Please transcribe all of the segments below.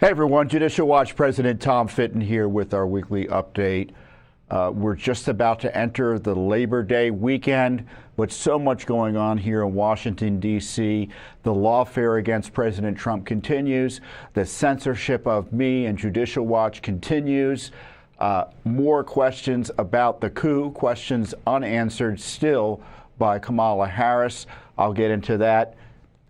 Hey everyone, Judicial Watch President Tom Fitton here with our weekly update. We're just about to enter the Labor Day weekend with so much going on here in Washington, D.C. The lawfare against President Trump continues. The censorship of me and Judicial Watch continues. More questions about the coup, questions unanswered still by Kamala Harris. I'll get into that.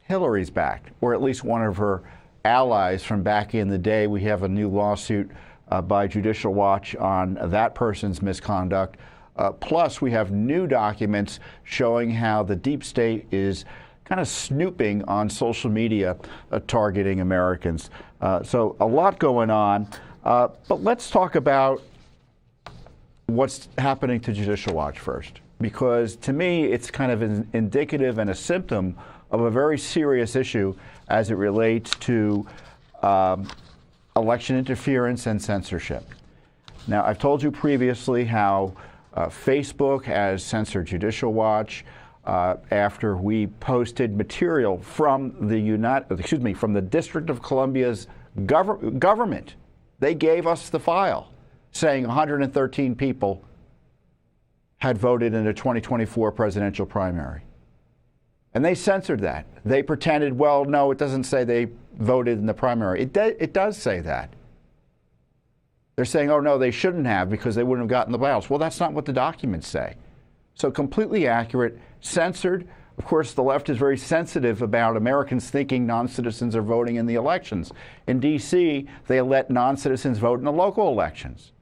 Hillary's back, or at least one of her allies from back in the day. We have a new lawsuit by Judicial Watch on that person's misconduct. Plus, we have new documents showing how the deep state is kind of snooping on social media, targeting Americans. So a lot going on. But let's talk about what's happening to Judicial Watch first, because to me, it's kind of indicative and a symptom of a very serious issue as it relates to election interference and censorship. Now, I've told you previously how Facebook has censored Judicial Watch after we posted material from the District of Columbia's government. They gave us the file saying 113 people had voted in the 2024 presidential primary. And they censored that. They pretended, well, no, it doesn't say they voted in the primary. It does say that. They're saying, oh, no, they shouldn't have because they wouldn't have gotten the ballots. Well, that's not what the documents say. So completely accurate, censored. Of course, the left is very sensitive about Americans thinking non-citizens are voting in the elections. In D.C., they let non-citizens vote in the local elections.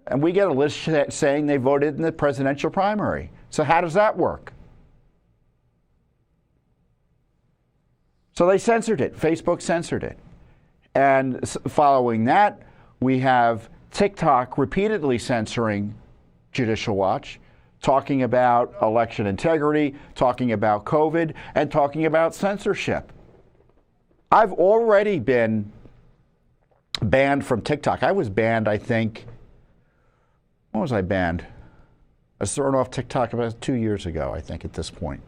And we get a list saying they voted in the presidential primary. So how does that work? So they censored it. Facebook censored it. And following that, we have TikTok repeatedly censoring Judicial Watch, talking about election integrity, talking about COVID, and talking about censorship. I've already been banned from TikTok. I was banned, I think, when was I banned? I was thrown off TikTok about 2 years ago, I think, at this point.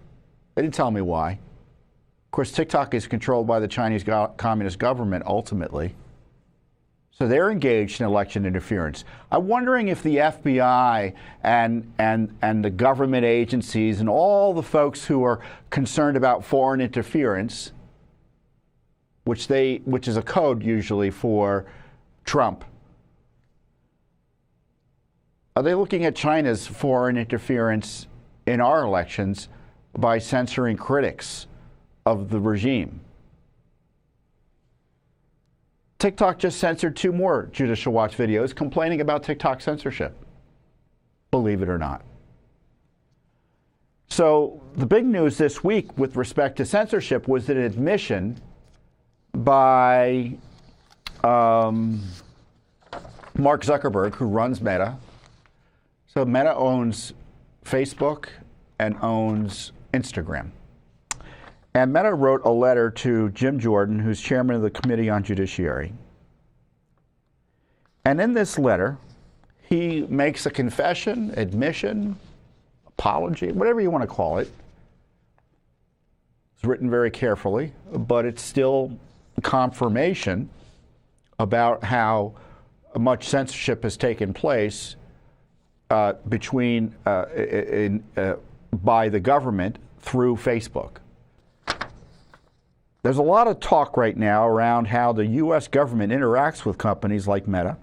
They didn't tell me why. Of course, TikTok is controlled by the Chinese Communist government ultimately. So they're engaged in election interference. I'm wondering if the FBI and the government agencies and all the folks who are concerned about foreign interference, which is a code usually for Trump, are they looking at China's foreign interference in our elections by censoring critics of the regime? TikTok just censored 2 more Judicial Watch videos complaining about TikTok censorship, believe it or not. So the big news this week with respect to censorship was an admission by Mark Zuckerberg, who runs Meta. So Meta owns Facebook and owns Instagram. And Meta wrote a letter to Jim Jordan, who's chairman of the Committee on Judiciary. And in this letter, he makes a confession, admission, apology, whatever you want to call it. It's written very carefully, but it's still confirmation about how much censorship has taken place by the government through Facebook. There's a lot of talk right now around how the U.S. government interacts with companies like Meta,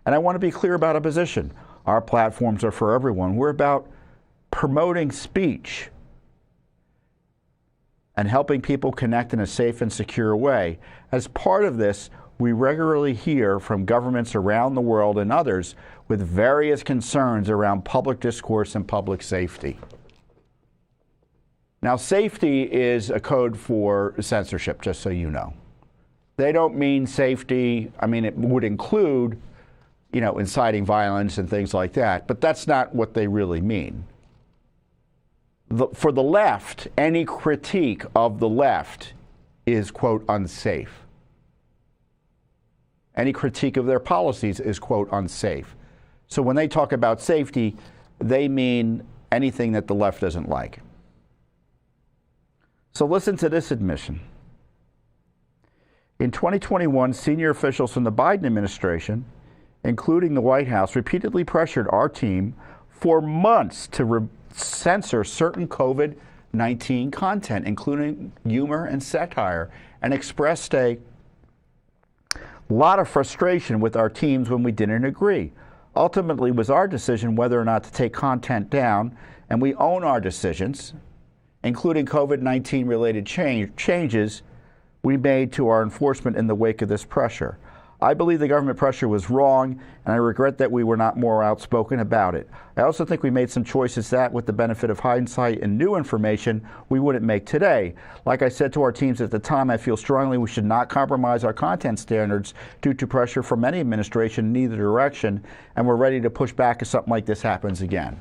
and I want to be clear about a position. Our platforms are for everyone. We're about promoting speech and helping people connect in a safe and secure way. As part of this, we regularly hear from governments around the world and others with various concerns around public discourse and public safety. Now, safety is a code for censorship, just so you know. They don't mean safety. I mean, it would include, inciting violence and things like that, but that's not what they really mean. For the left, any critique of the left is, quote, unsafe. Any critique of their policies is, quote, unsafe. So when they talk about safety, they mean anything that the left doesn't like. So listen to this admission. In 2021, senior officials from the Biden administration, including the White House, repeatedly pressured our team for months to censor certain COVID-19 content, including humor and satire, and expressed a lot of frustration with our teams when we didn't agree. Ultimately, it was our decision whether or not to take content down, and we own our decisions, including COVID-19 related changes we made to our enforcement in the wake of this pressure. I believe the government pressure was wrong, and I regret that we were not more outspoken about it. I also think we made some choices that, with the benefit of hindsight and new information, we wouldn't make today. Like I said to our teams at the time, I feel strongly we should not compromise our content standards due to pressure from any administration in either direction, and we're ready to push back if something like this happens again.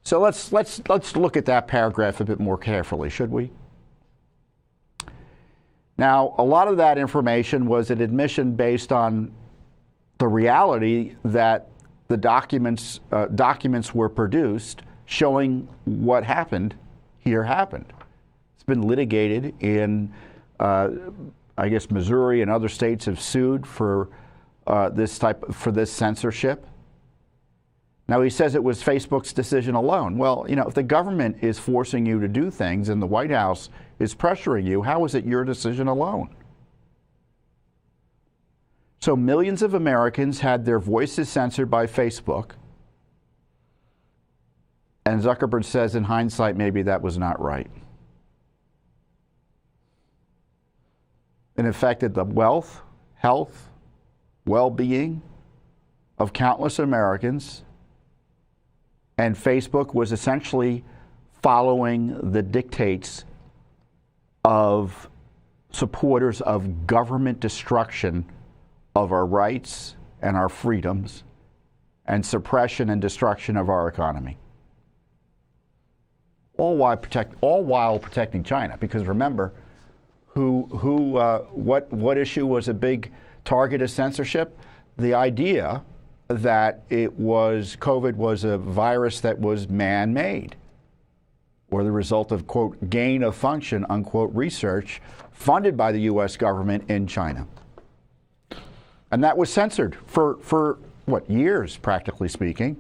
So let's look at that paragraph a bit more carefully, should we? Now, a lot of that information was an admission based on the reality that the documents were produced showing what happened here happened. It's been litigated in, I guess, Missouri and other states have sued for this censorship. Now, he says it was Facebook's decision alone. Well, you know, if the government is forcing you to do things and the White House is pressuring you, how is it your decision alone? So millions of Americans had their voices censored by Facebook. And Zuckerberg says, in hindsight, maybe that was not right. It affected the wealth, health, well-being of countless Americans. And Facebook was essentially following the dictates of supporters of government destruction of our rights and our freedoms and suppression and destruction of our economy. All while protecting China. Because remember, what issue was a big target of censorship? The idea that COVID was a virus that was man-made, or the result of, quote, gain of function, unquote, research funded by the U.S. government in China. And that was censored for what, years, practically speaking.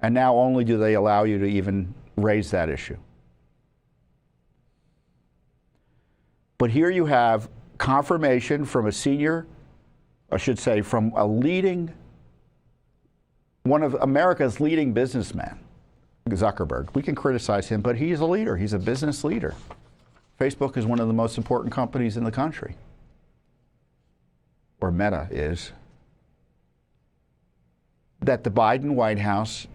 And now only do they allow you to even raise that issue. But here you have confirmation from a senior, I should say, from one of America's leading businessmen, Zuckerberg. We can criticize him, but he's a leader. He's a business leader. Facebook is one of the most important companies in the country, or Meta is. That the Biden White House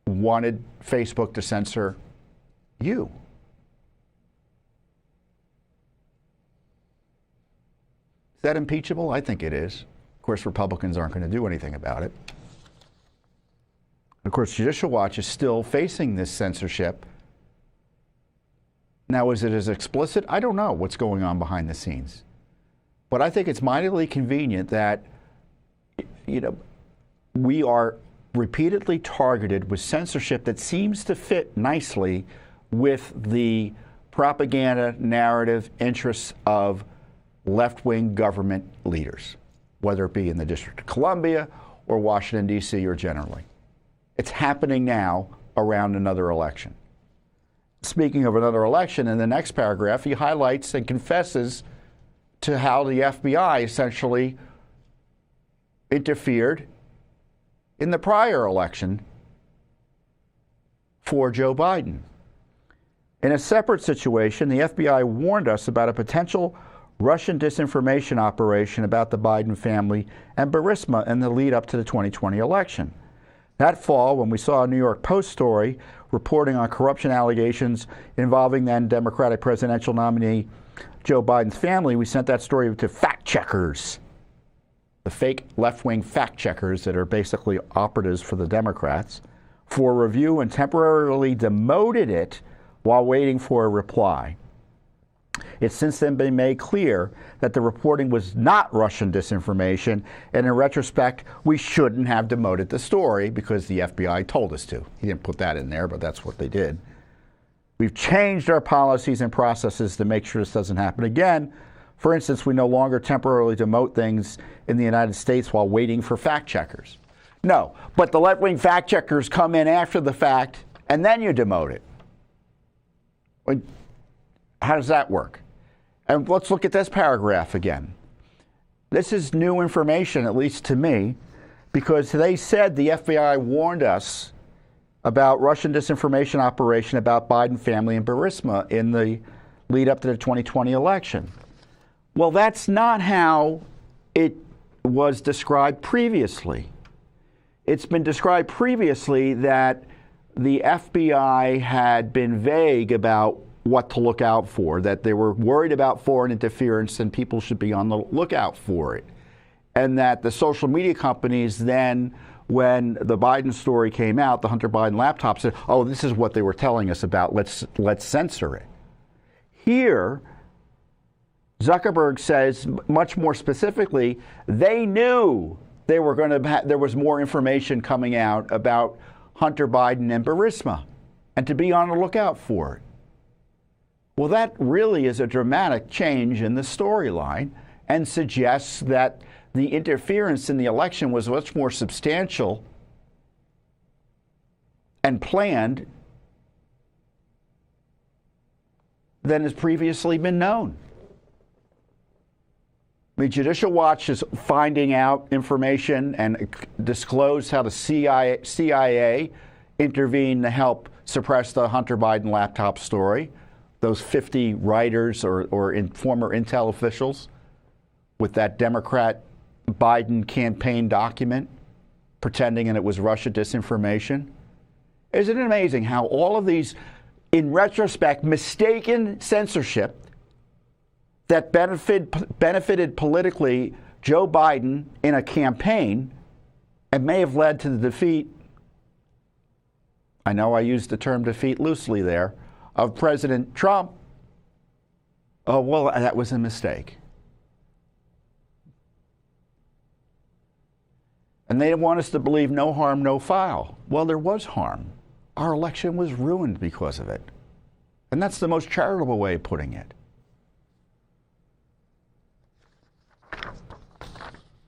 wanted Facebook to censor you. Is that impeachable? I think it is. Of course, Republicans aren't going to do anything about it. Of course, Judicial Watch is still facing this censorship. Now, is it as explicit? I don't know what's going on behind the scenes. But I think it's mightily convenient that, you know, we are repeatedly targeted with censorship that seems to fit nicely with the propaganda narrative interests of left-wing government leaders, whether it be in the District of Columbia or Washington, D.C., or generally. It's happening now around another election. Speaking of another election, in the next paragraph, he highlights and confesses to how the FBI essentially interfered in the prior election for Joe Biden. In a separate situation, the FBI warned us about a potential Russian disinformation operation about the Biden family and Burisma in the lead up to the 2020 election. That fall, when we saw a New York Post story reporting on corruption allegations involving then Democratic presidential nominee Joe Biden's family, we sent that story to fact checkers, the fake left-wing fact checkers that are basically operatives for the Democrats, for review, and temporarily demoted it while waiting for a reply. It's since then been made clear that the reporting was not Russian disinformation, and in retrospect, we shouldn't have demoted the story because the FBI told us to. He didn't put that in there, but that's what they did. We've changed our policies and processes to make sure this doesn't happen again. For instance, we no longer temporarily demote things in the United States while waiting for fact checkers. No, but the left-wing fact checkers come in after the fact, and then you demote it. How does that work? And let's look at this paragraph again. This is new information, at least to me, because they said the FBI warned us about Russian disinformation operation about Biden family and Burisma in the lead up to the 2020 election. Well, that's not how it was described previously. It's been described previously that the FBI had been vague about what to look out for, that they were worried about foreign interference and people should be on the lookout for it. And that the social media companies then, when the Biden story came out, the Hunter Biden laptop, said, oh, this is what they were telling us about, let's censor it. Here, Zuckerberg says much more specifically, they knew they were going to there was more information coming out about Hunter Biden and Burisma, and to be on the lookout for it. Well, that really is a dramatic change in the storyline and suggests that the interference in the election was much more substantial and planned than has previously been known. I mean, Judicial Watch is finding out information and disclosed how the CIA intervened to help suppress the Hunter Biden laptop story. Those 50 writers or former intel officials with that Democrat Biden campaign document pretending and it was Russia disinformation. Isn't it amazing how all of these, in retrospect, mistaken censorship that benefited politically Joe Biden in a campaign and may have led to the defeat, I know I used the term defeat loosely there, of President Trump. Oh, well, that was a mistake. And they want us to believe no harm, no foul. Well, there was harm. Our election was ruined because of it. And that's the most charitable way of putting it.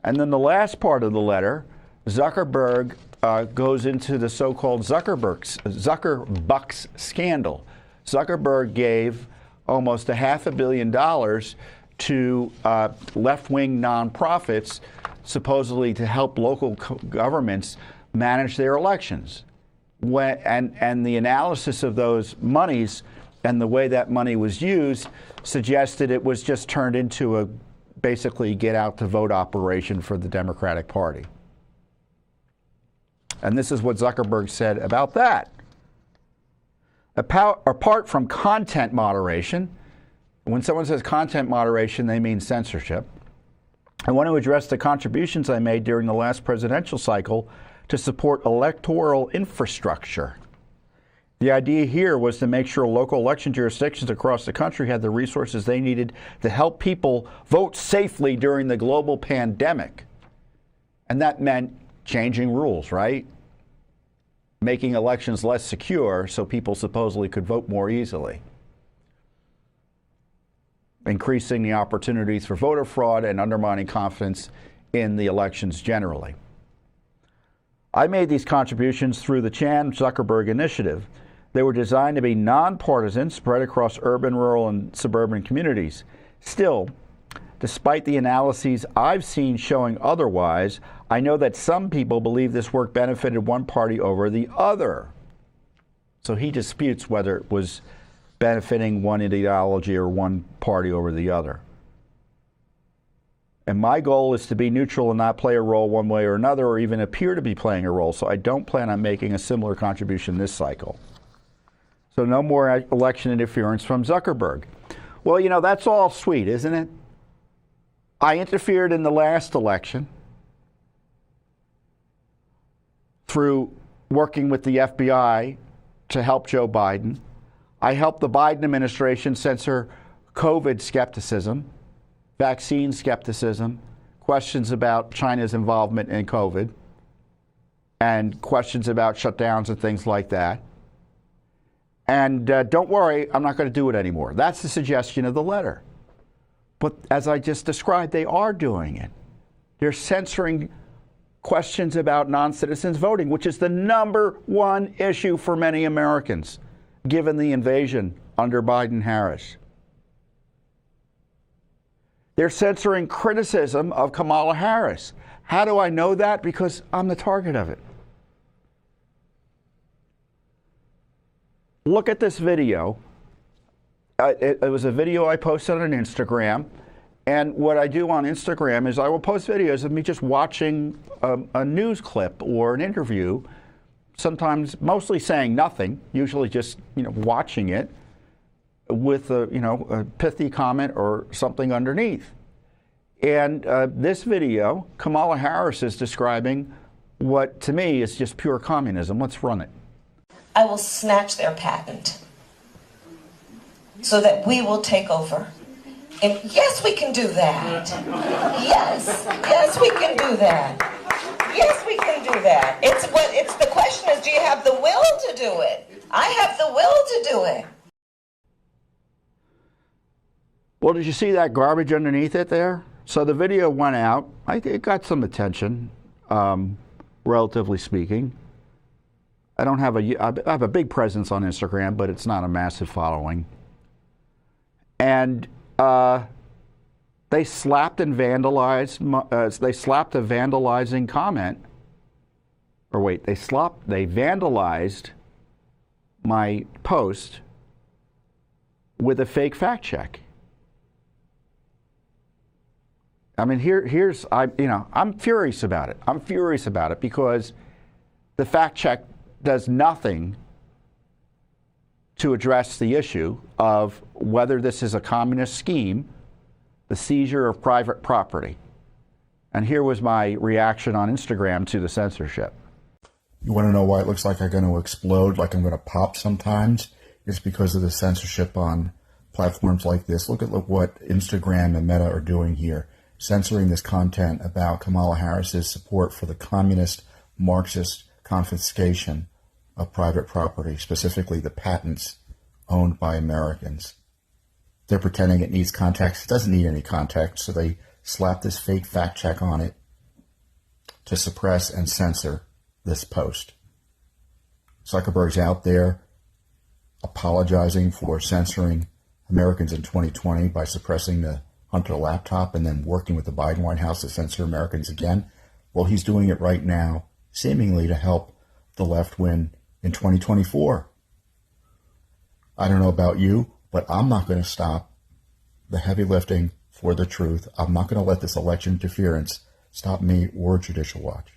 And then the last part of the letter, Zuckerberg goes into the so-called Zuckerbucks scandal. Zuckerberg gave almost $500 million to left-wing nonprofits, supposedly to help local governments manage their elections. And the analysis of those monies and the way that money was used suggested it was just turned into a basically get-out-to-vote operation for the Democratic Party. And this is what Zuckerberg said about that. Apart from content moderation, when someone says content moderation, they mean censorship. I want to address the contributions I made during the last presidential cycle to support electoral infrastructure. The idea here was to make sure local election jurisdictions across the country had the resources they needed to help people vote safely during the global pandemic. And that meant changing rules, right? Making elections less secure so people supposedly could vote more easily. Increasing the opportunities for voter fraud and undermining confidence in the elections generally. I made these contributions through the Chan Zuckerberg Initiative. They were designed to be nonpartisan, spread across urban, rural, and suburban communities. Still, despite the analyses I've seen showing otherwise, I know that some people believe this work benefited one party over the other. So he disputes whether it was benefiting one ideology or one party over the other. And my goal is to be neutral and not play a role one way or another, or even appear to be playing a role. So I don't plan on making a similar contribution this cycle. So no more election interference from Zuckerberg. Well, you know, that's all sweet, isn't it? I interfered in the last election through working with the FBI to help Joe Biden. I helped the Biden administration censor COVID skepticism, vaccine skepticism, questions about China's involvement in COVID, and questions about shutdowns and things like that. And don't worry, I'm not going to do it anymore. That's the suggestion of the letter. But as I just described, they are doing it. They're censoring questions about non-citizens voting, which is the #1 issue for many Americans, given the invasion under Biden-Harris. They're censoring criticism of Kamala Harris. How do I know that? Because I'm the target of it. Look at this video. It was a video I posted on Instagram. And what I do on Instagram is I will post videos of me just watching a news clip or an interview, sometimes mostly saying nothing, usually just watching it with a pithy comment or something underneath. And this video, Kamala Harris is describing what to me is just pure communism. Let's run it. I will snatch their patent so that we will take over. And yes, we can do that. Yes, we can do that. Yes, we can do that. It's the question is, do you have the will to do it? I have the will to do it. Well, did you see that garbage underneath it there? So the video went out. It got some attention, relatively speaking. I have a big presence on Instagram, but it's not a massive following. And they slapped and vandalized. They slapped a vandalizing comment. Or wait, they vandalized my post with a fake fact check. I mean, I'm furious about it. I'm furious about it because the fact check does nothing to address the issue of whether this is a communist scheme, the seizure of private property. And here was my reaction on Instagram to the censorship. You want to know why it looks like I'm going to explode, like I'm going to pop sometimes? It's because of the censorship on platforms like this. Look what Instagram and Meta are doing here, censoring this content about Kamala Harris's support for the communist Marxist confiscation of private property, specifically the patents owned by Americans. They're pretending it needs context. It doesn't need any context, so they slap this fake fact check on it to suppress and censor this post. Zuckerberg's out there apologizing for censoring Americans in 2020 by suppressing the Hunter laptop and then working with the Biden White House to censor Americans again. Well, he's doing it right now, seemingly to help the left win in 2024. I don't know about you, but I'm not going to stop the heavy lifting for the truth. I'm not going to let this election interference stop me or Judicial Watch.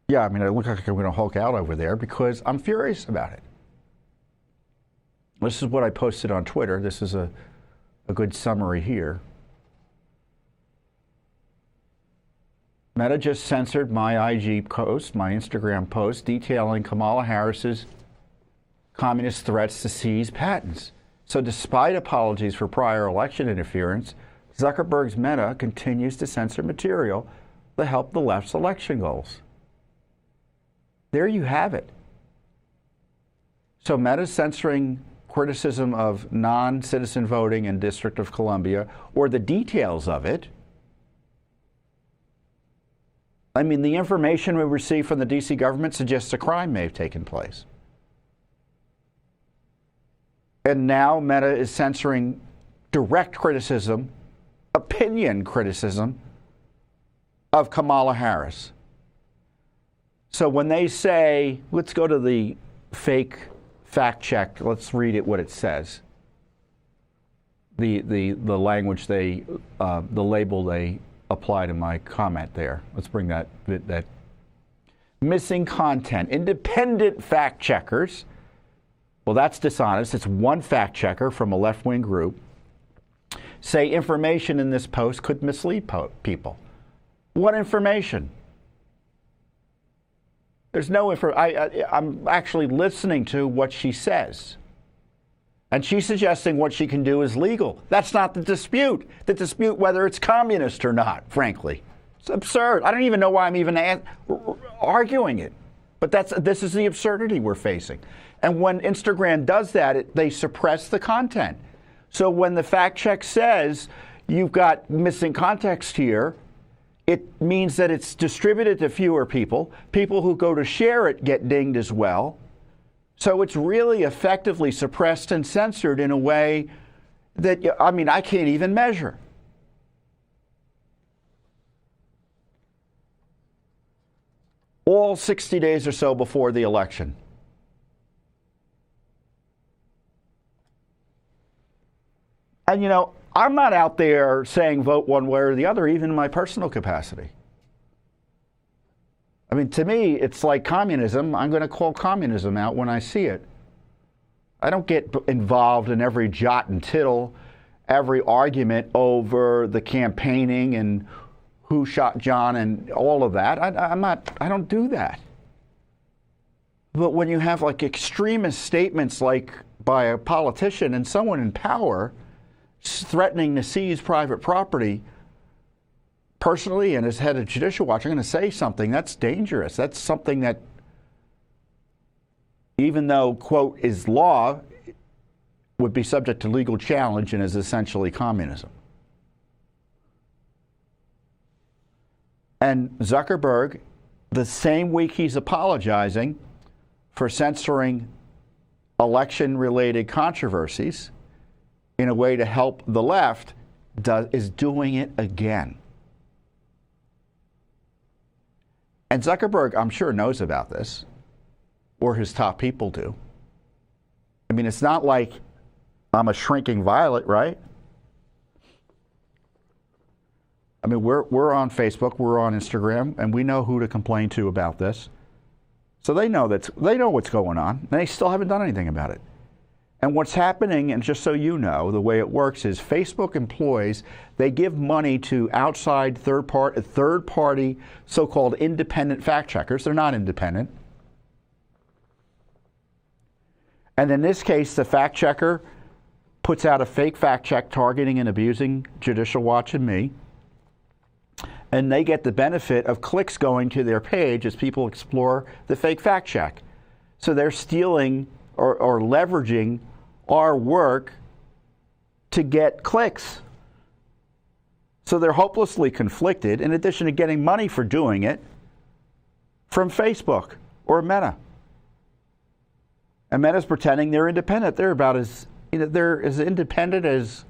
Yeah, I mean, it looks like I'm going to Hulk out over there because I'm furious about it. This is what I posted on Twitter. This is a good summary here. Meta just censored my IG post, my Instagram post, detailing Kamala Harris's communist threats to seize patents. So despite apologies for prior election interference, Zuckerberg's Meta continues to censor material that help the left's election goals. There you have it. So Meta's censoring criticism of non-citizen voting in District of Columbia, or the details of it. I mean, the information we received from the D.C. government suggests a crime may have taken place. And now Meta is censoring direct criticism, opinion criticism of Kamala Harris. So when they say, let's go to the fake fact check, let's read it what it says. The language the label they apply to my comment there. Let's bring that missing content. Independent fact checkers. Well, that's dishonest. It's one fact checker from a left-wing group. Say information in this post could mislead people. What information? There's no I'm actually listening to what she says. And she's suggesting what she can do is legal. That's not the dispute. The dispute whether it's communist or not, frankly. It's absurd. I don't even know why I'm even arguing it. But this is the absurdity we're facing. And when Instagram does that, they suppress the content. So when the fact check says you've got missing context here, it means that it's distributed to fewer people. People who go to share it get dinged as well. So it's really effectively suppressed and censored in a way that, I mean, I can't even measure. All 60 days or so before the election. And, you know, I'm not out there saying vote one way or the other, even in my personal capacity. I mean, to me, it's like communism. I'm going to call communism out when I see it. I don't get involved in every jot and tittle, every argument over the campaigning and who shot John and all of that. I don't do that. But when you have like extremist statements like by a politician and someone in power threatening to seize private property, personally and as head of Judicial Watch, I'm going to say something that's dangerous. That's something that, even though, quote, is law, would be subject to legal challenge and is essentially communism. And Zuckerberg, the same week he's apologizing for censoring election-related controversies in a way to help the left, is doing it again. And Zuckerberg, I'm sure, knows about this, or his top people do. I mean, it's not like I'm a shrinking violet, right? I mean, we're on Facebook, we're on Instagram, and we know who to complain to about this. So they know what's going on, and they still haven't done anything about it. And what's happening, and just so you know, the way it works is Facebook employees, they give money to outside third-party so-called independent fact checkers. They're not independent. And in this case, the fact checker puts out a fake fact check targeting and abusing Judicial Watch and me. And they get the benefit of clicks going to their page as people explore the fake fact check. So they're stealing or leveraging our work to get clicks. So they're hopelessly conflicted, in addition to getting money for doing it from Facebook or Meta. And Meta's pretending they're independent. They're about as, they're as independent as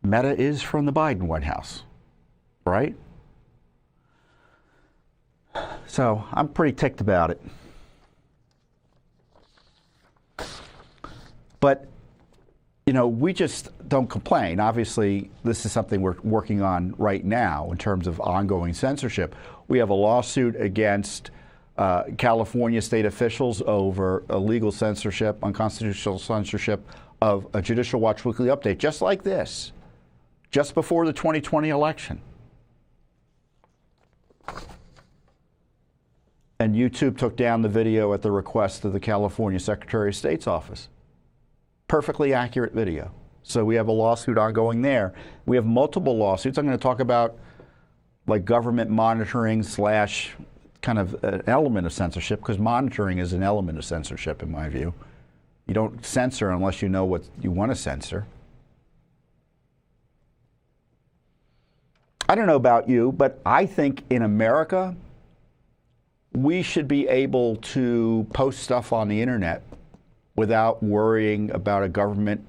Meta is from the Biden White House, right? So I'm pretty ticked about it. But, we just don't complain. Obviously, this is something we're working on right now in terms of ongoing censorship. We have a lawsuit against California state officials over illegal censorship, unconstitutional censorship of a Judicial Watch Weekly Update, just like this, just before the 2020 election. And YouTube took down the video at the request of the California Secretary of State's office. Perfectly accurate video. So we have a lawsuit ongoing there. We have multiple lawsuits. I'm going to talk about like government monitoring / kind of an element of censorship, because monitoring is an element of censorship in my view. You don't censor unless you know what you want to censor. I don't know about you, but I think in America, we should be able to post stuff on the internet without worrying about a government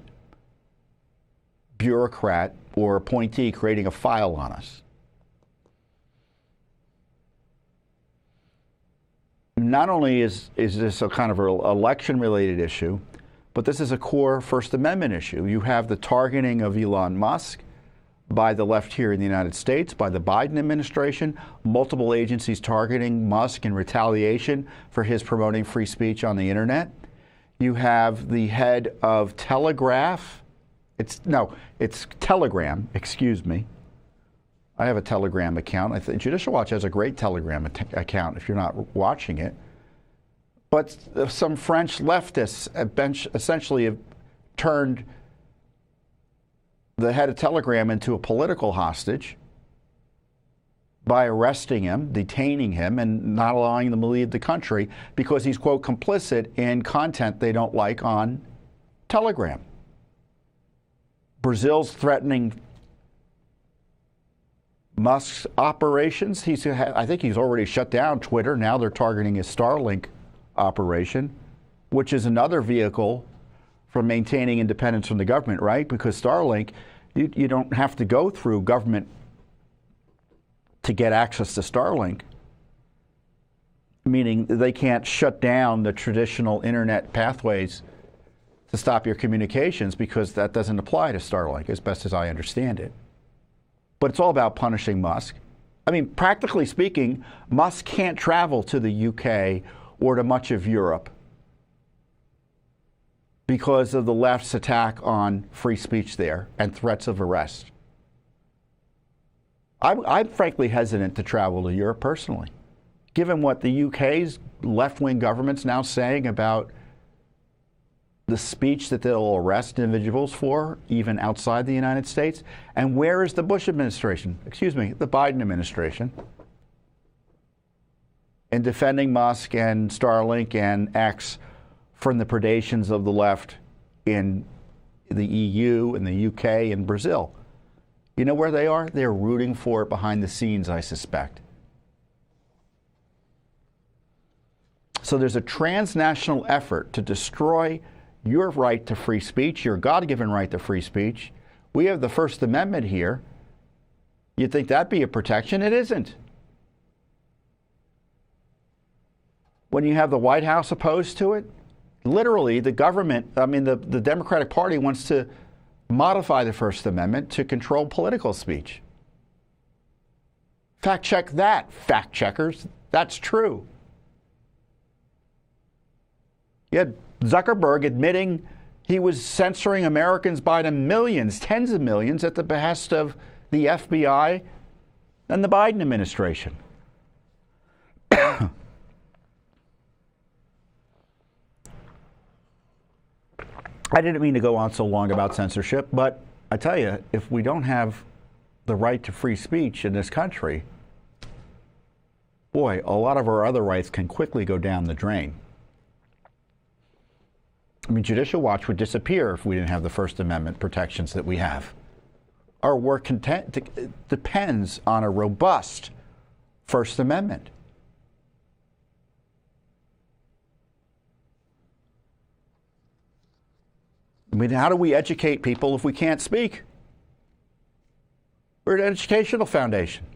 bureaucrat or appointee creating a file on us. Not only is this a kind of an election-related issue, but this is a core First Amendment issue. You have the targeting of Elon Musk by the left here in the United States, by the Biden administration, multiple agencies targeting Musk in retaliation for his promoting free speech on the internet. You have the head of Telegraph. It's Telegram, excuse me. I have a Telegram account. I think Judicial Watch has a great Telegram account if you're not watching it. But some French leftists essentially have turned the head of Telegram into a political hostage by arresting him, detaining him, and not allowing him to leave the country because he's, quote, complicit in content they don't like on Telegram. Brazil's threatening Musk's operations. I think he's already shut down Twitter. Now they're targeting his Starlink operation, which is another vehicle for maintaining independence from the government, right? Because Starlink, you don't have to go through government to get access to Starlink, meaning they can't shut down the traditional internet pathways to stop your communications, because that doesn't apply to Starlink, as best as I understand it. But it's all about punishing Musk. I mean, practically speaking, Musk can't travel to the UK or to much of Europe because of the left's attack on free speech there and threats of arrest. I'm frankly hesitant to travel to Europe personally, given what the UK's left-wing government's now saying about the speech that they'll arrest individuals for, even outside the United States. And where is the Bush administration, the Biden administration, in defending Musk and Starlink and X from the predations of the left in the EU and the UK and Brazil? You know where they are? They're rooting for it behind the scenes, I suspect. So there's a transnational effort to destroy your right to free speech, your God-given right to free speech. We have the First Amendment here. You'd think that'd be a protection. It isn't. When you have the White House opposed to it, literally the government, the Democratic Party wants to modify the First Amendment to control political speech. Fact check that, fact checkers. That's true. You had Zuckerberg admitting he was censoring Americans by the millions, tens of millions, at the behest of the FBI and the Biden administration. I didn't mean to go on so long about censorship, but I tell you, if we don't have the right to free speech in this country, boy, a lot of our other rights can quickly go down the drain. I mean, Judicial Watch would disappear if we didn't have the First Amendment protections that we have. Our work depends on a robust First Amendment. I mean, how do we educate people if we can't speak? We're an educational foundation.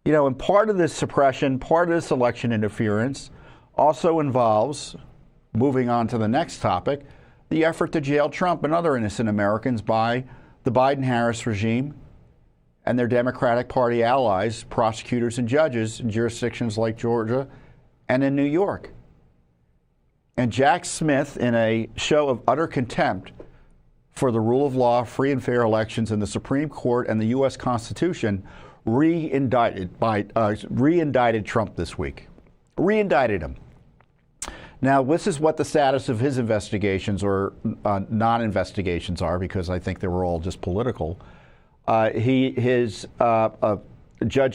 You know, and part of this suppression, part of this election interference also involves, moving on to the next topic, the effort to jail Trump and other innocent Americans by the Biden-Harris regime and their Democratic Party allies, prosecutors and judges in jurisdictions like Georgia and in New York. And Jack Smith, in a show of utter contempt for the rule of law, free and fair elections, and the Supreme Court and the U.S. Constitution, re-indicted Trump this week. Re-indicted him. Now, this is what the status of his investigations or non-investigations are, because I think they were all just political. Judge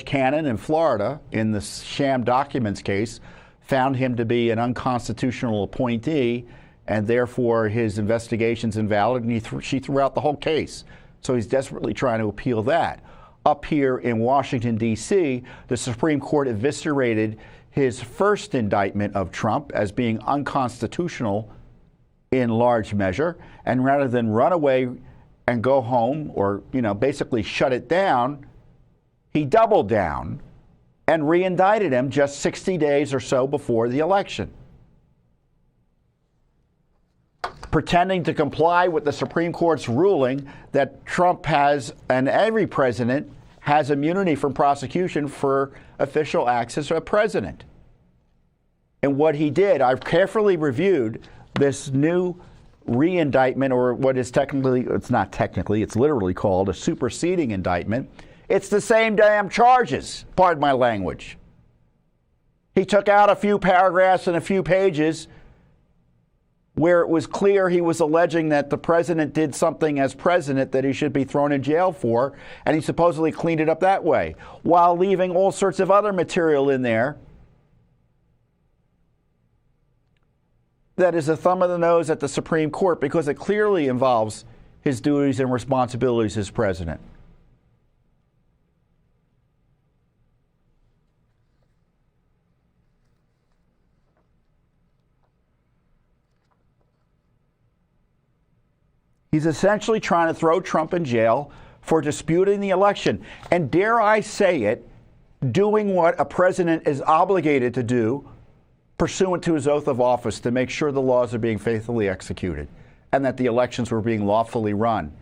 Cannon in Florida, in the sham documents case, found him to be an unconstitutional appointee, and therefore his investigation's invalid, and she threw out the whole case. So he's desperately trying to appeal that. Up here in Washington, D.C., the Supreme Court eviscerated his first indictment of Trump as being unconstitutional in large measure, and rather than run away and go home or, basically shut it down, he doubled down and re-indicted him just 60 days or so before the election, pretending to comply with the Supreme Court's ruling that Trump has, and every president has, immunity from prosecution for official acts as a president. And what he did, I've carefully reviewed this new re-indictment, or what is it's literally called a superseding indictment. It's the same damn charges, pardon my language. He took out a few paragraphs and a few pages where it was clear he was alleging that the president did something as president that he should be thrown in jail for, and he supposedly cleaned it up that way, while leaving all sorts of other material in there that is a thumb of the nose at the Supreme Court because it clearly involves his duties and responsibilities as president. He's essentially trying to throw Trump in jail for disputing the election. And dare I say it, doing what a president is obligated to do pursuant to his oath of office to make sure the laws are being faithfully executed and that the elections were being lawfully run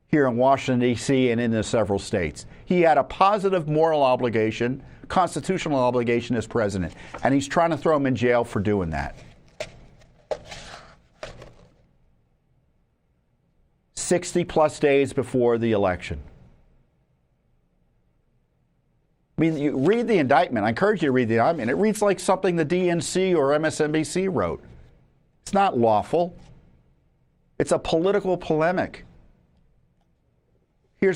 here in Washington, D.C. and in the several states. He had a positive moral obligation, constitutional obligation as president, and he's trying to throw him in jail for doing that. 60-plus days before the election. I mean, you read the indictment. I encourage you to read the indictment. It reads like something the DNC or MSNBC wrote. It's not lawful. It's a political polemic. Here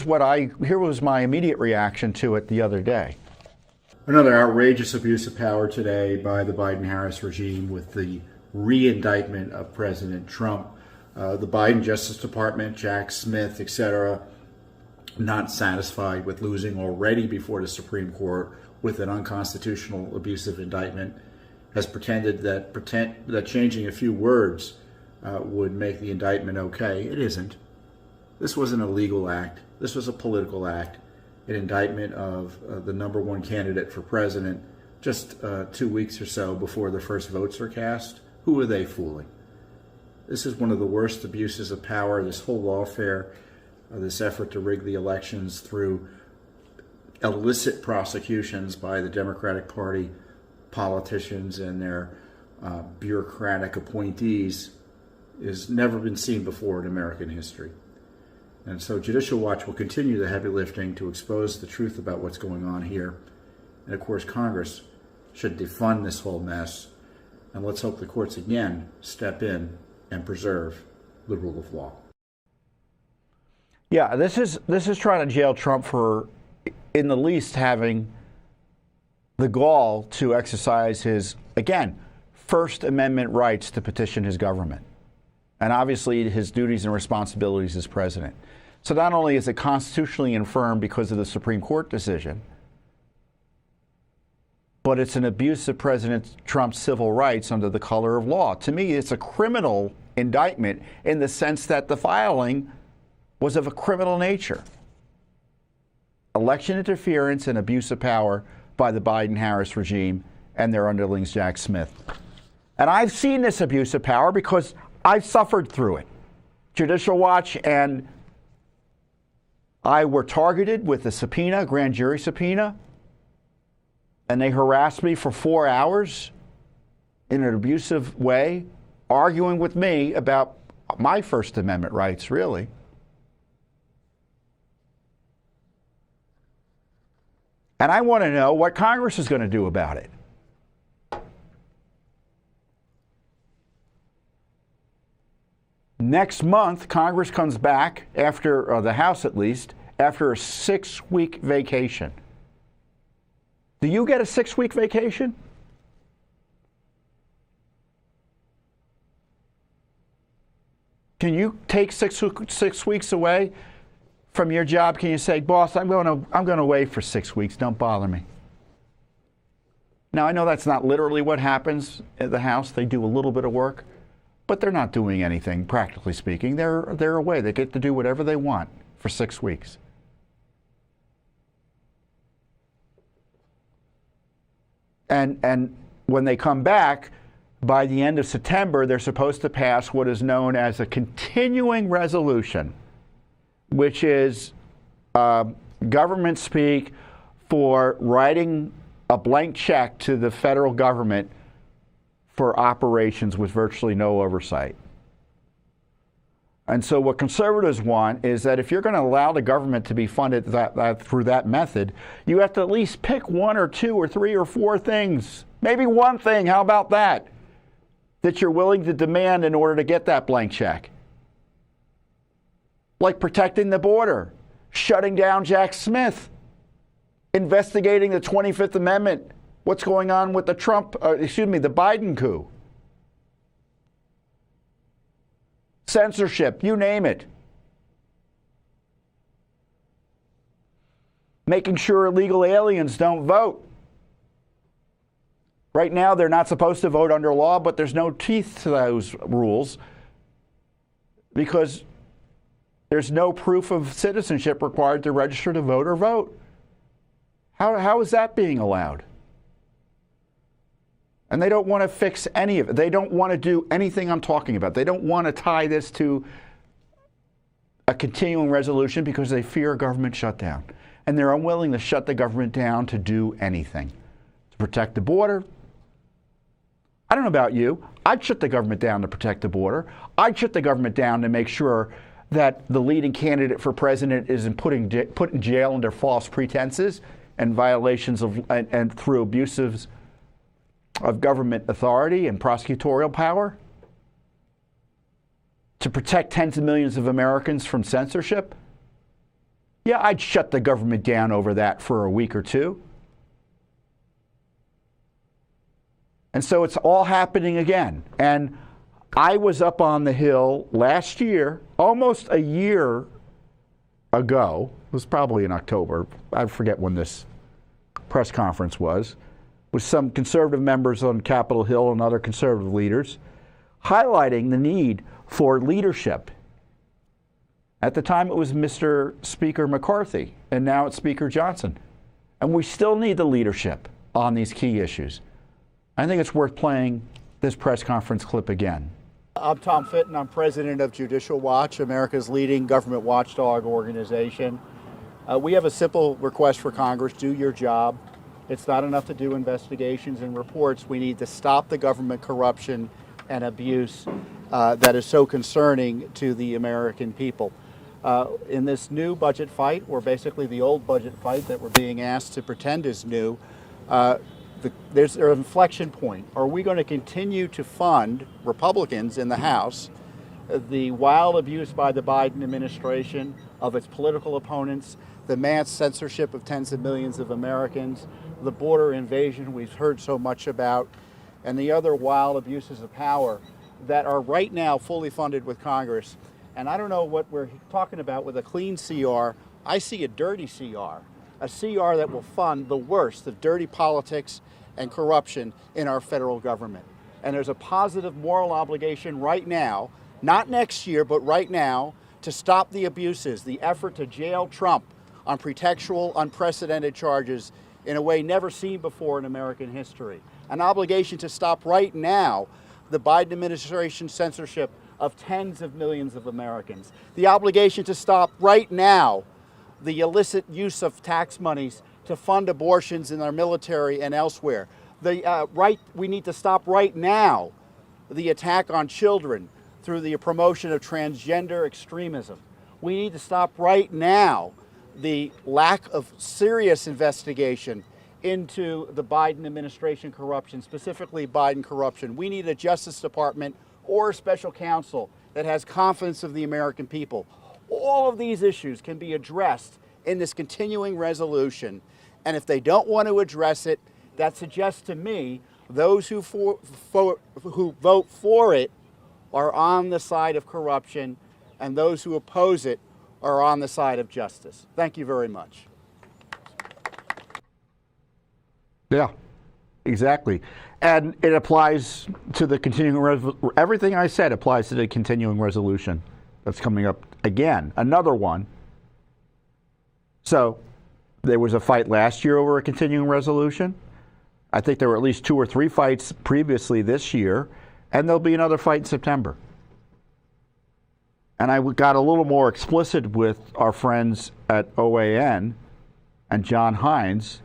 was my immediate reaction to it the other day. Another outrageous abuse of power today by the Biden-Harris regime with the re-indictment of President Trump. The Biden Justice Department, Jack Smith, etc., not satisfied with losing already before the Supreme Court with an unconstitutional abusive indictment, has pretended that changing a few words would make the indictment okay. It isn't. This was an illegal act. This was a political act, an indictment of the number one candidate for president just 2 weeks or so before the first votes are cast. Who are they fooling? This is one of the worst abuses of power, this whole lawfare, this effort to rig the elections through illicit prosecutions by the Democratic Party politicians and their bureaucratic appointees has never been seen before in American history. And so Judicial Watch will continue the heavy lifting to expose the truth about what's going on here. And of course, Congress should defund this whole mess. And let's hope the courts again step in and preserve the rule of law. Yeah, this is trying to jail Trump for, in the least, having the gall to exercise his, again, First Amendment rights to petition his government, and obviously his duties and responsibilities as president. So not only is it constitutionally infirm because of the Supreme Court decision, but it's an abuse of President Trump's civil rights under the color of law. To me, it's a criminal indictment in the sense that the filing was of a criminal nature. Election interference and abuse of power by the Biden-Harris regime and their underlings, Jack Smith. And I've seen this abuse of power because I've suffered through it. Judicial Watch and I were targeted with a subpoena, grand jury subpoena, and they harassed me for 4 hours in an abusive way, arguing with me about my First Amendment rights, really. And I want to know what Congress is going to do about it. Next month, Congress comes back after, or the House at least, after a 6-week vacation. Do you get a 6-week vacation? Can you take six weeks away from your job? Can you say, boss, I'm going away for 6 weeks. Don't bother me. Now, I know that's not literally what happens at the House. They do a little bit of work, but they're not doing anything, practically speaking. They're away. They get to do whatever they want for 6 weeks. And when they come back, by the end of September, they're supposed to pass what is known as a continuing resolution, which is government speak for writing a blank check to the federal government for operations with virtually no oversight. And so what conservatives want is that if you're going to allow the government to be funded through that method, you have to at least pick 1 or 2 or 3 or 4 things, maybe one thing, how about that you're willing to demand in order to get that blank check. Like protecting the border, shutting down Jack Smith, investigating the 25th Amendment, what's going on with the the Biden coup. censorship, you name it. Making sure illegal aliens don't vote. Right now, they're not supposed to vote under law, but there's no teeth to those rules because there's no proof of citizenship required to register to vote or vote. How is that being allowed? And they don't want to fix any of it. They don't want to do anything I'm talking about. They don't want to tie this to a continuing resolution because they fear a government shutdown. And they're unwilling to shut the government down to do anything. To protect the border. I don't know about you. I'd shut the government down to protect the border. I'd shut the government down to make sure that the leading candidate for president isn't put in jail under false pretenses and violations of and through abuses of government authority and prosecutorial power. To protect tens of millions of Americans from censorship. Yeah, I'd shut the government down over that for a week or two. And so it's all happening again. And I was up on the Hill last year, almost a year ago. It was probably in October. I forget when this press conference was, with some conservative members on Capitol Hill and other conservative leaders, highlighting the need for leadership. At the time, it was Mr. Speaker McCarthy, and now it's Speaker Johnson. And we still need the leadership on these key issues. I think it's worth playing this press conference clip again. I'm Tom Fitton. I'm president of Judicial Watch, America's leading government watchdog organization. We have a simple request for Congress: do your job. It's not enough to do investigations and reports. We need to stop the government corruption and abuse that is so concerning to the American people. In this new budget fight, or basically the old budget fight that we're being asked to pretend is new, there's an inflection point. Are we going to continue to fund Republicans in the House the wild abuse by the Biden administration of its political opponents, the mass censorship of tens of millions of Americans, the border invasion we've heard so much about, and the other wild abuses of power that are right now fully funded with Congress? And I don't know what we're talking about with a clean CR. I see a dirty CR, a CR that will fund the worst of dirty politics and corruption in our federal government. And there's a positive moral obligation right now, not next year, but right now, to stop the abuses, the effort to jail Trump on pretextual, unprecedented charges in a way never seen before in American history. An obligation to stop right now the Biden administration's censorship of tens of millions of Americans. The obligation to stop right now the illicit use of tax monies to fund abortions in our military and elsewhere. We need to stop right now the attack on children through the promotion of transgender extremism. We need to stop right now the lack of serious investigation into the Biden administration corruption, specifically Biden corruption. We need a Justice Department or a special counsel that has confidence of the American people. All of these issues can be addressed in this continuing resolution. And if they don't want to address it, that suggests to me those who vote for it are on the side of corruption, and those who oppose it are on the side of justice. Thank you very much. Yeah, exactly. And it applies to the continuing everything I said applies to the continuing resolution that's coming up again, another one. So there was a fight last year over a continuing resolution. I think there were at least 2 or 3 fights previously this year, and there'll be another fight in September. And I got a little more explicit with our friends at OAN and John Hines,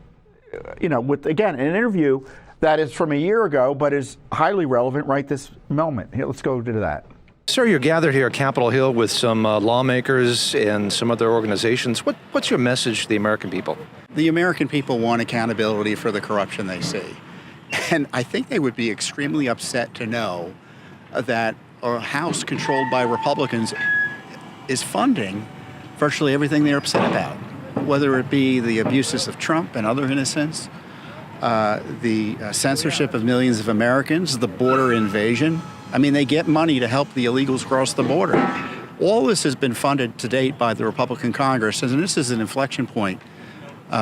with, again, an interview that is from a year ago, but is highly relevant right this moment. Here, let's go to that. Sir, you're gathered here at Capitol Hill with some lawmakers and some other organizations. What's your message to the American people? The American people want accountability for the corruption they see. And I think they would be extremely upset to know that a House controlled by Republicans is funding virtually everything they're upset about, whether it be the abuses of Trump and other innocents, the censorship of millions of Americans, the border invasion, I mean, they get money to help the illegals cross the border. All this has been funded to date by the Republican Congress, and this is an inflection point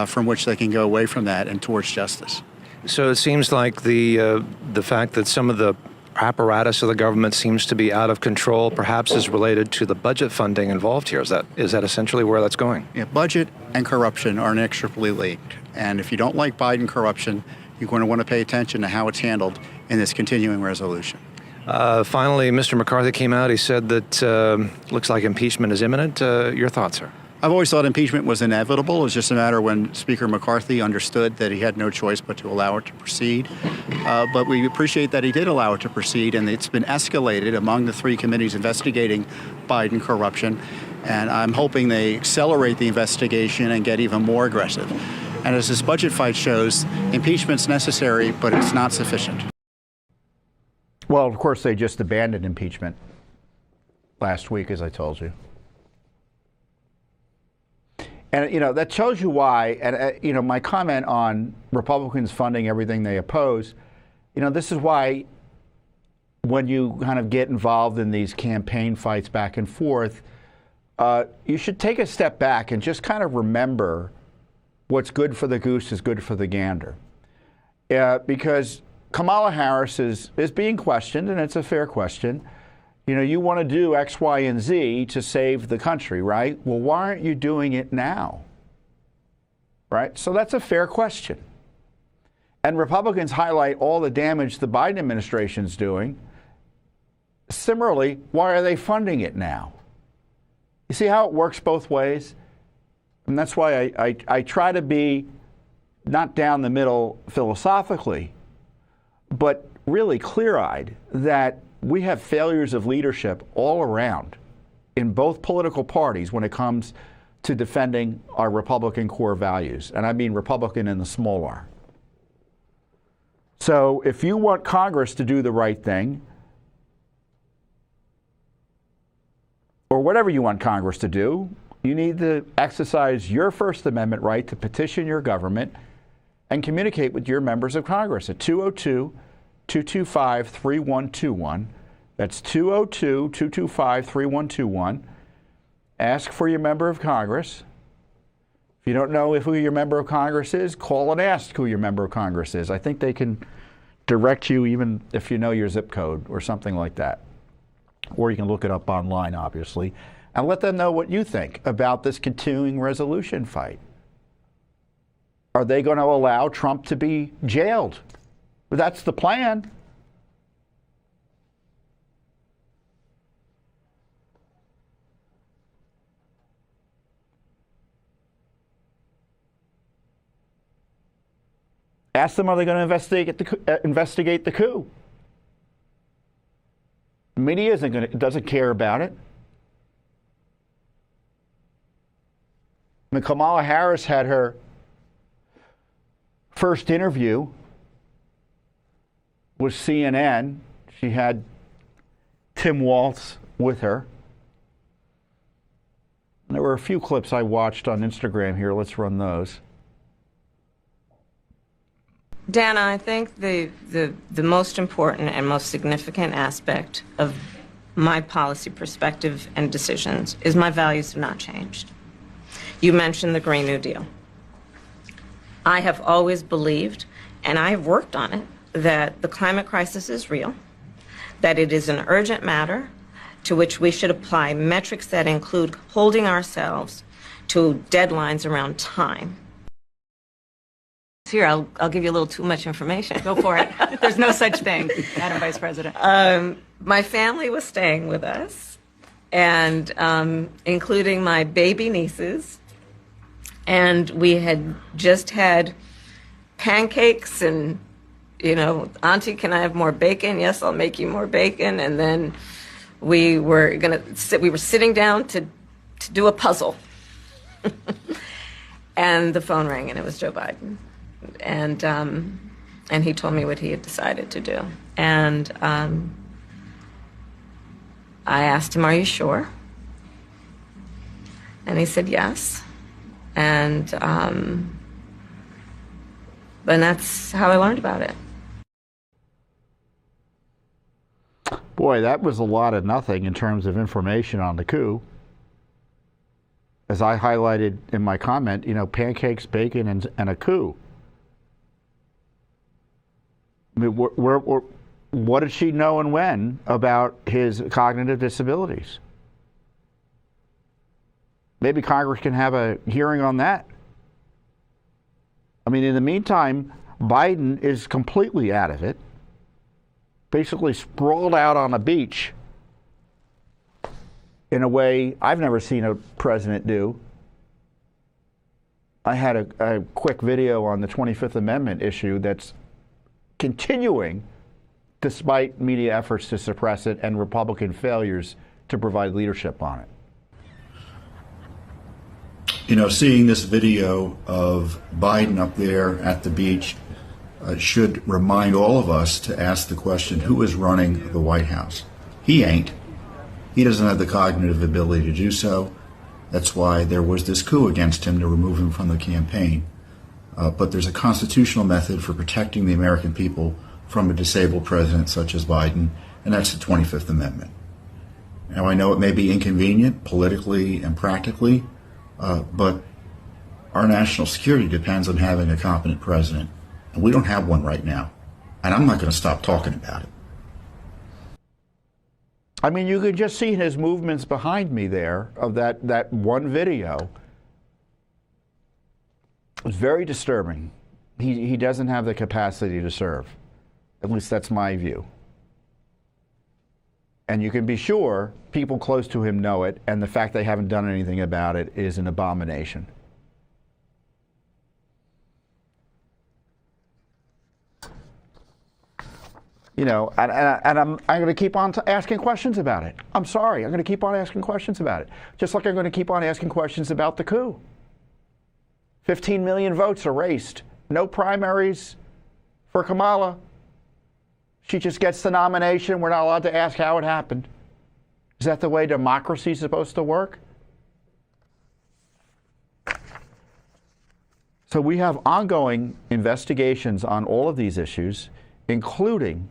from which they can go away from that and towards justice. So it seems like the fact that some of the apparatus of the government seems to be out of control perhaps is related to the budget funding involved here. Is that essentially where that's going? Yeah, budget and corruption are inextricably linked. And if you don't like Biden corruption, you're going to want to pay attention to how it's handled in this continuing resolution. Finally, Mr. McCarthy came out. He said that looks like impeachment is imminent. Your thoughts, sir? I've always thought impeachment was inevitable. It was just a matter when Speaker McCarthy understood that he had no choice but to allow it to proceed. But we appreciate that he did allow it to proceed, and it's been escalated among the three committees investigating Biden corruption. And I'm hoping they accelerate the investigation and get even more aggressive. And as this budget fight shows, impeachment's necessary, but it's not sufficient. Well, of course, they just abandoned impeachment last week, as I told you. And, that tells you why. And, my comment on Republicans funding everything they oppose, this is why when you kind of get involved in these campaign fights back and forth, you should take a step back and just kind of remember what's good for the goose is good for the gander. Because Kamala Harris is being questioned, and it's a fair question. You want to do X, Y, and Z to save the country, right? Well, why aren't you doing it now? Right? So that's a fair question. And Republicans highlight all the damage the Biden administration's doing. Similarly, why are they funding it now? You see how it works both ways? And that's why I try to be not down the middle philosophically, but really clear-eyed that we have failures of leadership all around in both political parties when it comes to defending our Republican core values. And I mean Republican in the small r. So if you want Congress to do the right thing, or whatever you want Congress to do, you need to exercise your First Amendment right to petition your government and communicate with your members of Congress at 202-225-3121. That's 202-225-3121. Ask for your member of Congress. If you don't know who your member of Congress is, call and ask who your member of Congress is. I think they can direct you even if you know your zip code or something like that. Or you can look it up online, obviously, and let them know what you think about this continuing resolution fight. Are they going to allow Trump to be jailed? That's the plan. Ask them, are they going to investigate the coup? The media doesn't care about it. When Kamala Harris had her first interview with CNN, she had Tim Walz with her. And there were a few clips I watched on Instagram here. Let's run those. Dana, I think the most important and most significant aspect of my policy perspective and decisions is my values have not changed. You mentioned the Green New Deal. I have always believed, and I have worked on it, that the climate crisis is real, that it is an urgent matter to which we should apply metrics that include holding ourselves to deadlines around time. Here, I'll give you a little too much information. Go for it. There's no such thing, Madam Vice President. My family was staying with us, and including my baby nieces, and we had just had pancakes and, Auntie, can I have more bacon? Yes, I'll make you more bacon. And then we were sitting down to do a puzzle. And the phone rang, and it was Joe Biden. And he told me what he had decided to do. And I asked him, "Are you sure?" And he said yes. And that's how I learned about it. Boy, that was a lot of nothing in terms of information on the coup. As I highlighted in my comment, pancakes, bacon, and a coup. I mean, what did she know and when about his cognitive disabilities? Maybe Congress can have a hearing on that. I mean, in the meantime, Biden is completely out of it, basically sprawled out on a beach in a way I've never seen a president do. I had a quick video on the 25th Amendment issue that's continuing despite media efforts to suppress it and Republican failures to provide leadership on it. Seeing this video of Biden up there at the beach should remind all of us to ask the question, who is running the White House? He ain't. He doesn't have the cognitive ability to do so. That's why there was this coup against him to remove him from the campaign. But there's a constitutional method for protecting the American people from a disabled president such as Biden, and that's the 25th Amendment. Now, I know it may be inconvenient politically and practically, but our national security depends on having a competent president, and we don't have one right now. And I'm not going to stop talking about it. I mean, you could just see his movements behind me there of that one video. It was very disturbing. He doesn't have the capacity to serve. At least that's my view. And you can be sure people close to him know it, and the fact they haven't done anything about it is an abomination. And I'm going to keep on asking questions about it. I'm sorry. I'm going to keep on asking questions about it. Just like I'm going to keep on asking questions about the coup. 15 million votes erased. No primaries for Kamala. She just gets the nomination. We're not allowed to ask how it happened. Is that the way democracy is supposed to work? So we have ongoing investigations on all of these issues, including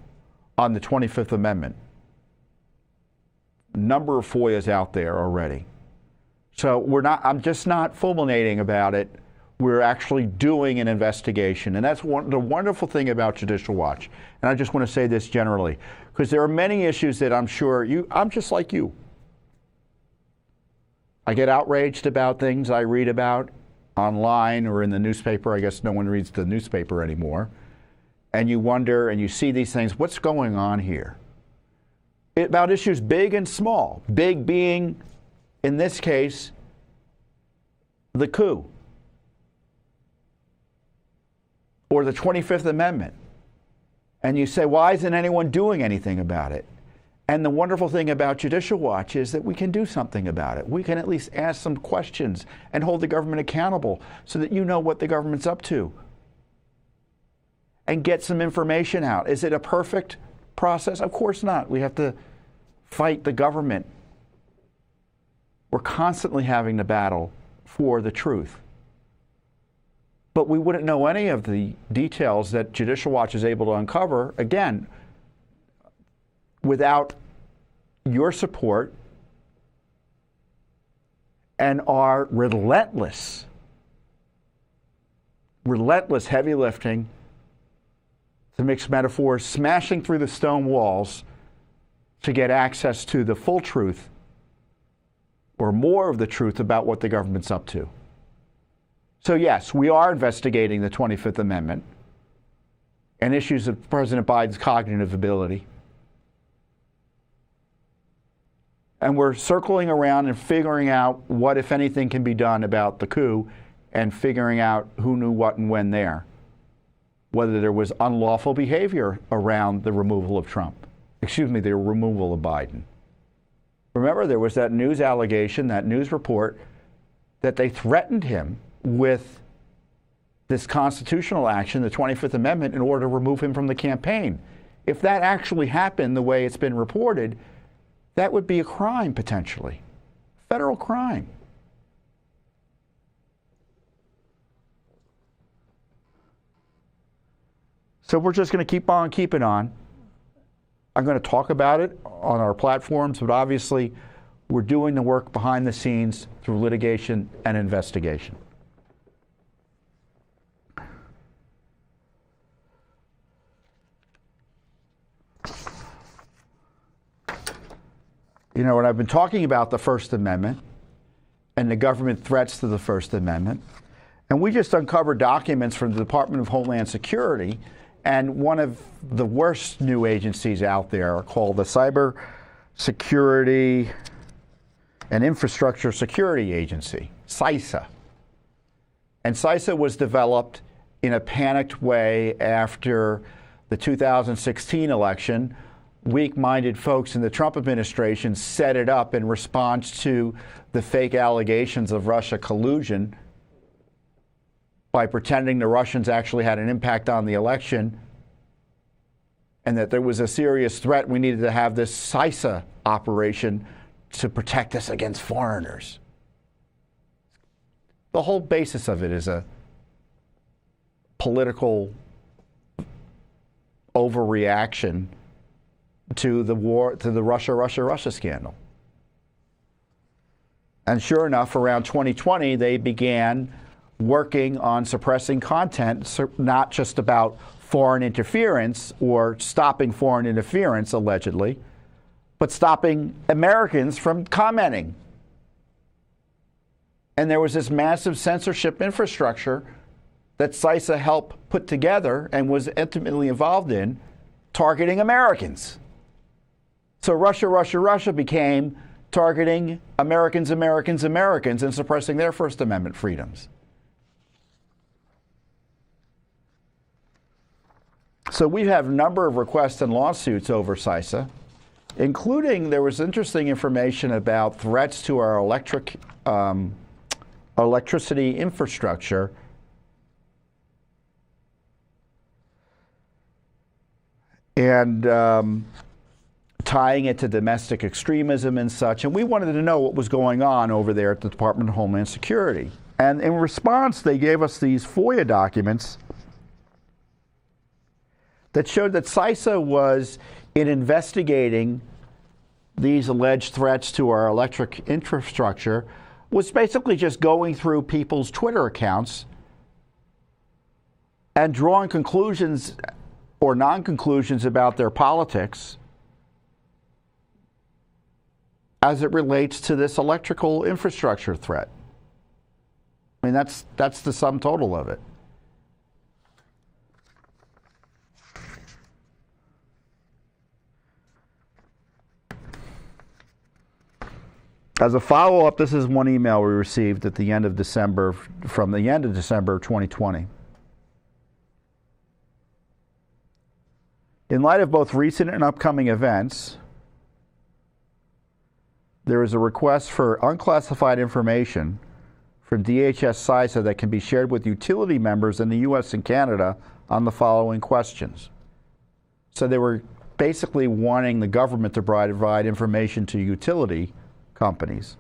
on the 25th Amendment. Number of FOIAs out there already. So I'm just not fulminating about it. We're actually doing an investigation. And that's the wonderful thing about Judicial Watch. And I just want to say this generally, because there are many issues that I'm sure I'm just like you. I get outraged about things I read about online or in the newspaper. I guess no one reads the newspaper anymore. And you wonder and you see these things, what's going on here? About issues big and small. Big being, in this case, the coup. Or the 25th Amendment. And you say, why isn't anyone doing anything about it? And the wonderful thing about Judicial Watch is that we can do something about it. We can at least ask some questions and hold the government accountable so that you know what the government's up to. And get some information out. Is it a perfect process? Of course not. We have to fight the government. We're constantly having to battle for the truth. But we wouldn't know any of the details that Judicial Watch is able to uncover, again, without your support and our relentless heavy lifting, to mix metaphors, smashing through the stone walls to get access to the full truth or more of the truth about what the government's up to. So yes, we are investigating the 25th Amendment and issues of President Biden's cognitive ability. And we're circling around and figuring out what, if anything, can be done about the coup and figuring out who knew what and when there. Whether there was unlawful behavior around the removal of the removal of Biden. Remember, there was that news allegation, that news report, that they threatened him with this constitutional action, the 25th Amendment, in order to remove him from the campaign. If that actually happened the way it's been reported, that would be a crime, potentially. Federal crime. So we're just going to keep on keeping on. I'm going to talk about it on our platforms, but obviously we're doing the work behind the scenes through litigation and investigation. You know, when I've been talking about the First Amendment and the government threats to the First Amendment, and we just uncovered documents from the Department of Homeland Security, and one of the worst new agencies out there are called the Cyber Security and Infrastructure Security Agency, CISA. And CISA was developed in a panicked way after the 2016 election. Weak-minded folks in the Trump administration set it up in response to the fake allegations of Russia collusion by pretending the Russians actually had an impact on the election and that there was a serious threat. We needed to have this CISA operation to protect us against foreigners. The whole basis of it is a political overreaction to the war, to the Russia scandal. And sure enough, around 2020, they began working on suppressing content, not just about foreign interference or stopping foreign interference, allegedly, but stopping Americans from commenting. And there was this massive censorship infrastructure that CISA helped put together and was intimately involved in, targeting Americans. So Russia became targeting Americans, and suppressing their First Amendment freedoms. So we have a number of requests and lawsuits over CISA, including there was interesting information about threats to our electricity infrastructure. And tying it to domestic extremism and such. And we wanted to know what was going on over there at the Department of Homeland Security. And in response, they gave us these FOIA documents that showed that CISA was, in investigating these alleged threats to our electric infrastructure, was basically just going through people's Twitter accounts and drawing conclusions or non-conclusions about their politics as it relates to this electrical infrastructure threat. I mean, that's the sum total of it. As a follow-up, this is one email we received at the end of December, from the end of December 2020. In light of both recent and upcoming events, there is a request for unclassified information from DHS CISA that can be shared with utility members in the U.S. and Canada on the following questions. So they were basically wanting the government to provide information to utility companies.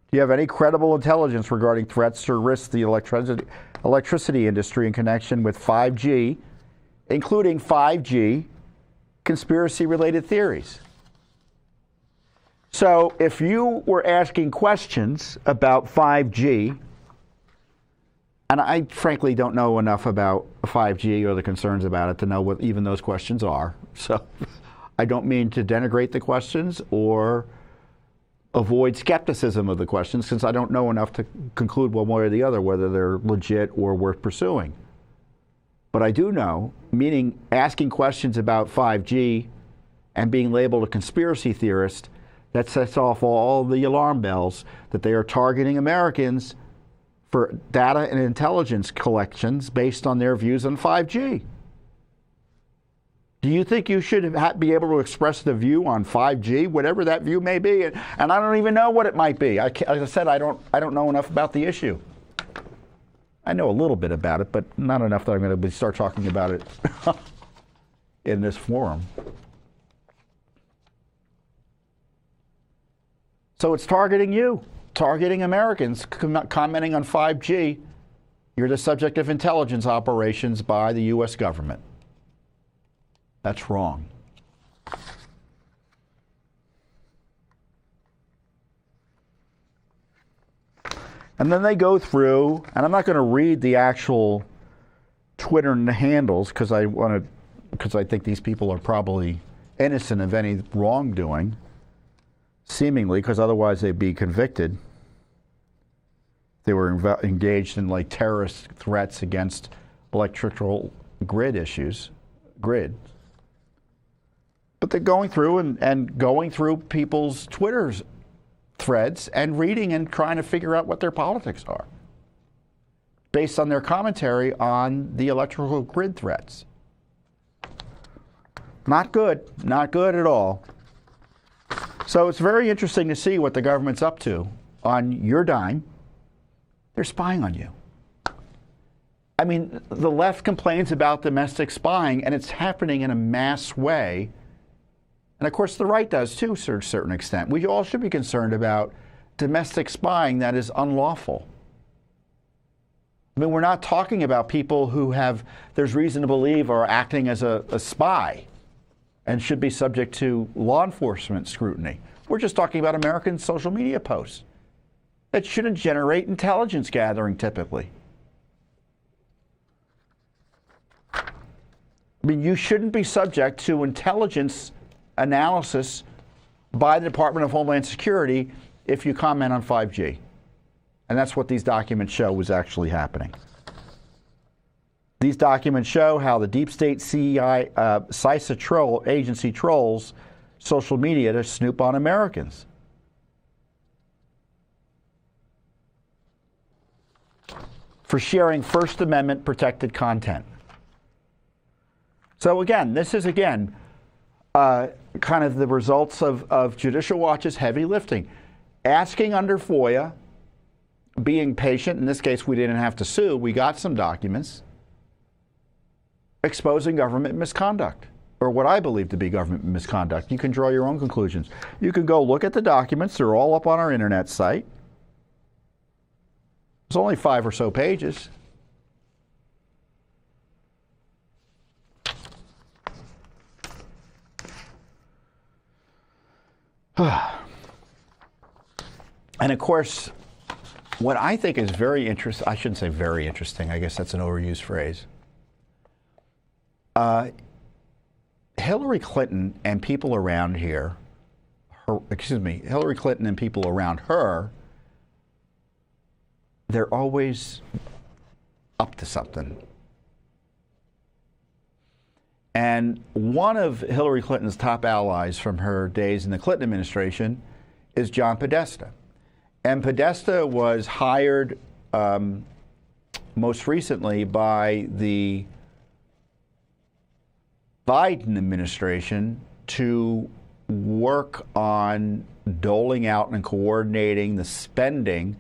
Do you have any credible intelligence regarding threats or risks to the electricity industry in connection with 5G, including 5G conspiracy-related theories? So if you were asking questions about 5G, and I frankly don't know enough about 5G or the concerns about it to know what even those questions are, so I don't mean to denigrate the questions or avoid skepticism of the questions, since I don't know enough to conclude one way or the other whether they're legit or worth pursuing. But I do know, meaning asking questions about 5G and being labeled a conspiracy theorist, that sets off all the alarm bells that they are targeting Americans for data and intelligence collections based on their views on 5G. Do you think you should be able to express the view on 5G, whatever that view may be? And I don't even know what it might be. As I said, I don't know enough about the issue. I know a little bit about it, but not enough that I'm going to start talking about it in this forum. So it's targeting you, targeting Americans, commenting on 5G. You're the subject of intelligence operations by the U.S. government. That's wrong. And then they go through, and I'm not going to read the actual Twitter handles because I think these people are probably innocent of any wrongdoing, seemingly, because otherwise they'd be convicted. They were engaged in like terrorist threats against electrical grid issues, But they're going through and going through people's Twitter's threads and reading and trying to figure out what their politics are based on their commentary on the electrical grid threats. Not good at all. So it's very interesting to see what the government's up to on your dime. They're spying on you. I mean, the left complains about domestic spying, and it's happening in a mass way. And of course, the right does too, to a certain extent. We all should be concerned about domestic spying that is unlawful. I mean, we're not talking about people who there's reason to believe are acting as a spy and should be subject to law enforcement scrutiny. We're just talking about American social media posts that shouldn't generate intelligence gathering typically. I mean, you shouldn't be subject to intelligence analysis by the Department of Homeland Security if you comment on 5G. And that's what these documents show was actually happening. These documents show how the deep state CISA agency trolls social media to snoop on Americans. For sharing First Amendment protected content. So again, this is kind of the results of Judicial Watch's heavy lifting. Asking under FOIA, being patient, in this case we didn't have to sue, we got some documents, exposing government misconduct, or what I believe to be government misconduct. You can draw your own conclusions. You can go look at the documents, they're all up on our internet site. It's only 5 or so pages. And of course, what I think is very interesting, I shouldn't say very interesting, I guess that's an overused phrase. Hillary Clinton and people around Hillary Clinton and people around her, they're always up to something. And one of Hillary Clinton's top allies from her days in the Clinton administration is John Podesta. And Podesta was hired most recently by the Biden administration to work on doling out and coordinating the spending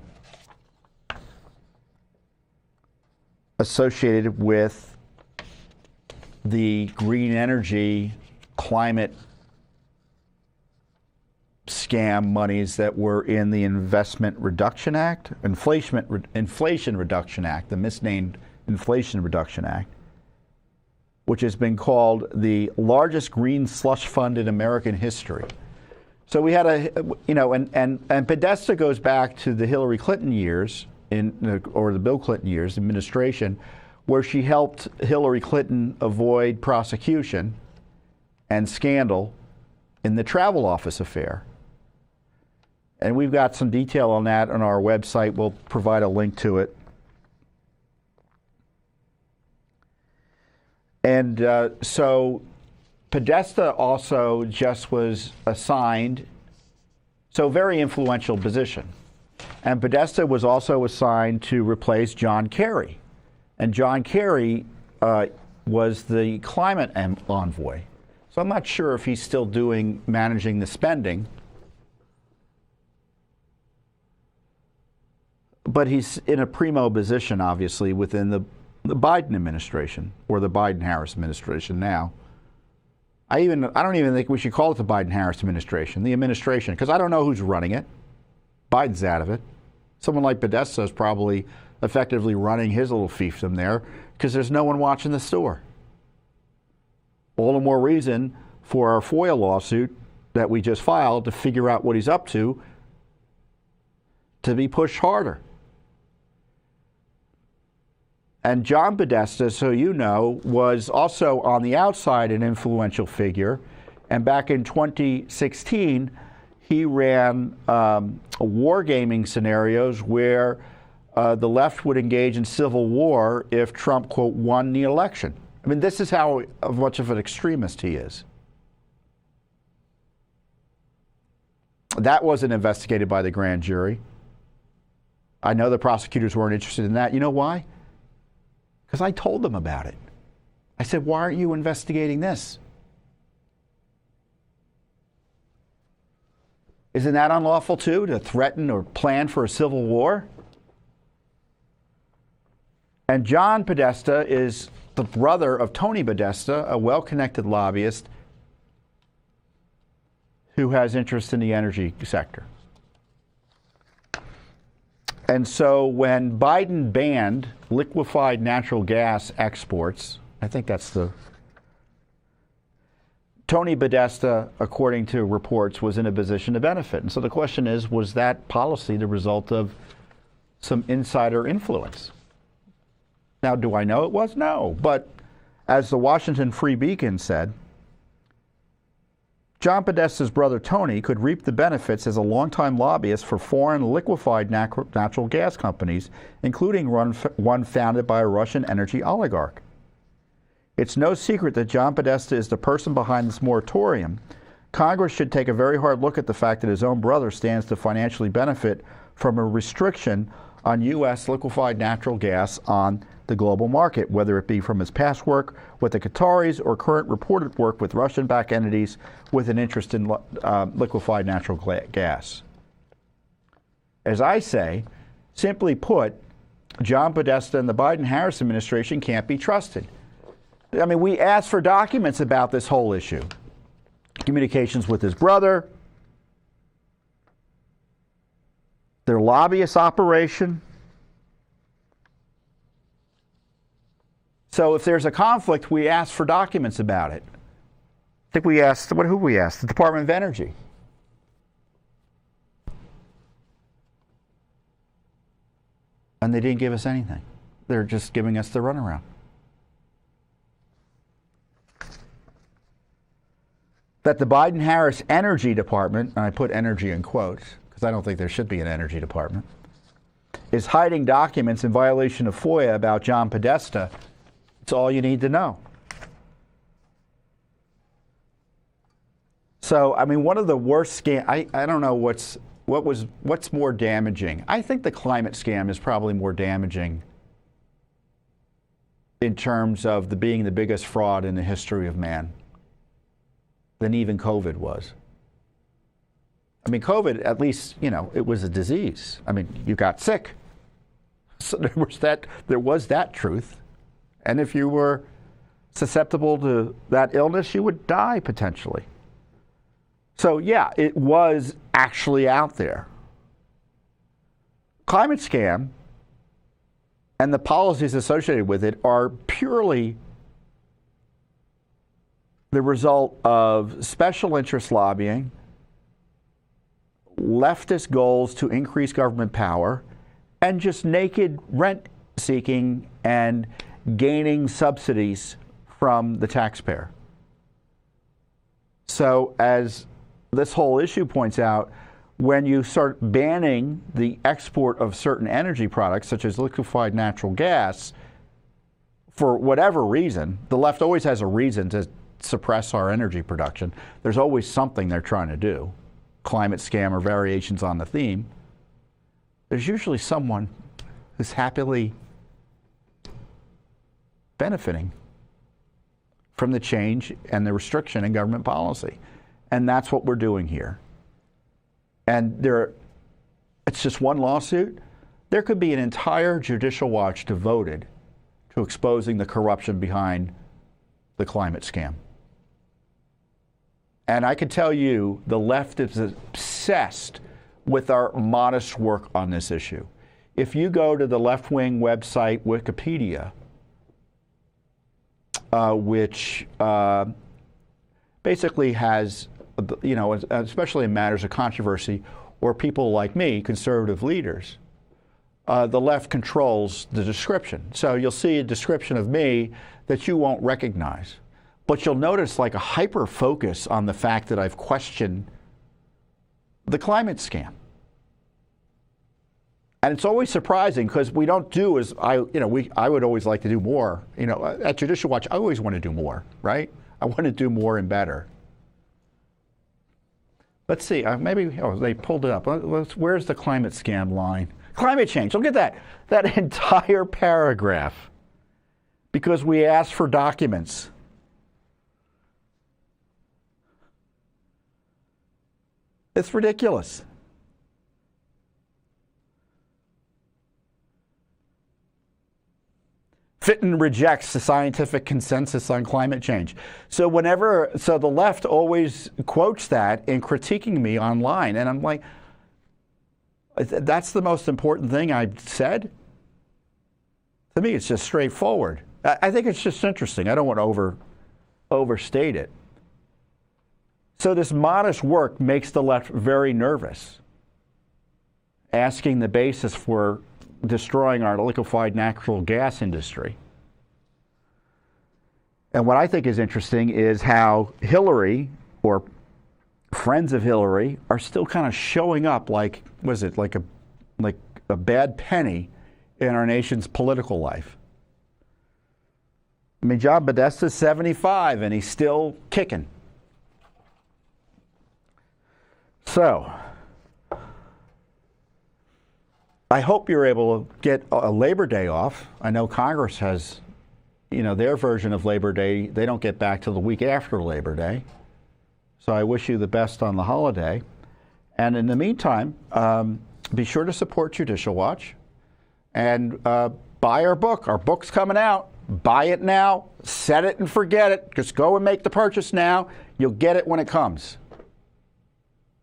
associated with the green energy climate scam monies that were in the Inflation Reduction Act, the misnamed Inflation Reduction Act, which has been called the largest green slush fund in American history. So we had and Podesta goes back to the Hillary Clinton years, or the Bill Clinton years, administration, where she helped Hillary Clinton avoid prosecution and scandal in the travel office affair. And we've got some detail on that on our website. We'll provide a link to it. And so Podesta also just was assigned, so very influential position. And Podesta was also assigned to replace John Kerry. And John Kerry was the climate envoy. So I'm not sure if he's still managing the spending. But he's in a primo position, obviously, within the Biden administration, or the Biden-Harris administration now. I don't even think we should call it the Biden-Harris administration, the administration, because I don't know who's running it. Biden's out of it. Someone like Podesta is probably effectively running his little fiefdom there because there's no one watching the store. All the more reason for our FOIA lawsuit that we just filed to figure out what he's up to be pushed harder. And John Podesta, so you know, was also on the outside an influential figure. And back in 2016, he ran wargaming scenarios where the left would engage in civil war if Trump, quote, won the election. I mean, this is how much of an extremist he is. That wasn't investigated by the grand jury. I know the prosecutors weren't interested in that. You know why? Because I told them about it. I said, why aren't you investigating this? Isn't that unlawful too, to threaten or plan for a civil war? And John Podesta is the brother of Tony Podesta, a well-connected lobbyist who has interest in the energy sector. And so when Biden banned liquefied natural gas exports, I think that's Tony Podesta, according to reports, was in a position to benefit. And so the question is, was that policy the result of some insider influence? Now, do I know it was? No. But as the Washington Free Beacon said, John Podesta's brother Tony could reap the benefits as a longtime lobbyist for foreign liquefied natural gas companies, including one founded by a Russian energy oligarch. It's no secret that John Podesta is the person behind this moratorium. Congress should take a very hard look at the fact that his own brother stands to financially benefit from a restriction on U.S. liquefied natural gas on the global market, whether it be from his past work with the Qataris or current reported work with Russian-backed entities with an interest in liquefied natural gas. As I say, simply put, John Podesta and the Biden-Harris administration can't be trusted. I mean, we asked for documents about this whole issue. Communications with his brother, their lobbyist operation. So if there's a conflict, we ask for documents about it. I think we asked, who we asked? The Department of Energy. And they didn't give us anything. They're just giving us the runaround. That the Biden-Harris Energy Department, and I put energy in quotes because I don't think there should be an energy department, is hiding documents in violation of FOIA about John Podesta. It's all you need to know. So, I mean, one of the worst scams, I don't know what's more damaging. I think the climate scam is probably more damaging in terms of being the biggest fraud in the history of man than even COVID was. I mean, COVID, at least, you know, it was a disease. I mean, you got sick. So there was that truth. And if you were susceptible to that illness, you would die potentially. So yeah, it was actually out there. Climate scam and the policies associated with it are purely the result of special interest lobbying, leftist goals to increase government power, and just naked rent seeking and gaining subsidies from the taxpayer. So as this whole issue points out, when you start banning the export of certain energy products, such as liquefied natural gas, for whatever reason, the left always has a reason to suppress our energy production. There's always something they're trying to do. Climate scam or variations on the theme. There's usually someone who's happily benefiting from the change and the restriction in government policy. And that's what we're doing here. And it's just one lawsuit. There could be an entire judicial watch devoted to exposing the corruption behind the climate scam. And I can tell you, the left is obsessed with our modest work on this issue. If you go to the left-wing website Wikipedia, which basically has, you know, especially in matters of controversy, or people like me, conservative leaders, the left controls the description. So you'll see a description of me that you won't recognize. But you'll notice like a hyper focus on the fact that I've questioned the climate scam. And it's always surprising because we don't do as I would always like to do more. You know, at Judicial Watch, I always want to do more, right? I want to do more and better. Let's see, maybe, they pulled it up. Where's the climate scam line? Climate change, look at that. That entire paragraph. Because we asked for documents. It's ridiculous. Fitton rejects the scientific consensus on climate change. So the left always quotes that in critiquing me online. And I'm like, that's the most important thing I've said? To me, it's just straightforward. I think it's just interesting. I don't want to overstate it. So this modest work makes the left very nervous, asking the basis for destroying our liquefied natural gas industry. And what I think is interesting is how Hillary, or friends of Hillary, are still kind of showing up like, was it like a bad penny in our nation's political life. I mean, John Podesta's 75 and he's still kicking. So, I hope you're able to get a Labor Day off. I know Congress has, you know, their version of Labor Day. They don't get back till the week after Labor Day. So I wish you the best on the holiday. And in the meantime, be sure to support Judicial Watch and buy our book. Our book's coming out. Buy it now. Set it and forget it. Just go and make the purchase now. You'll get it when it comes.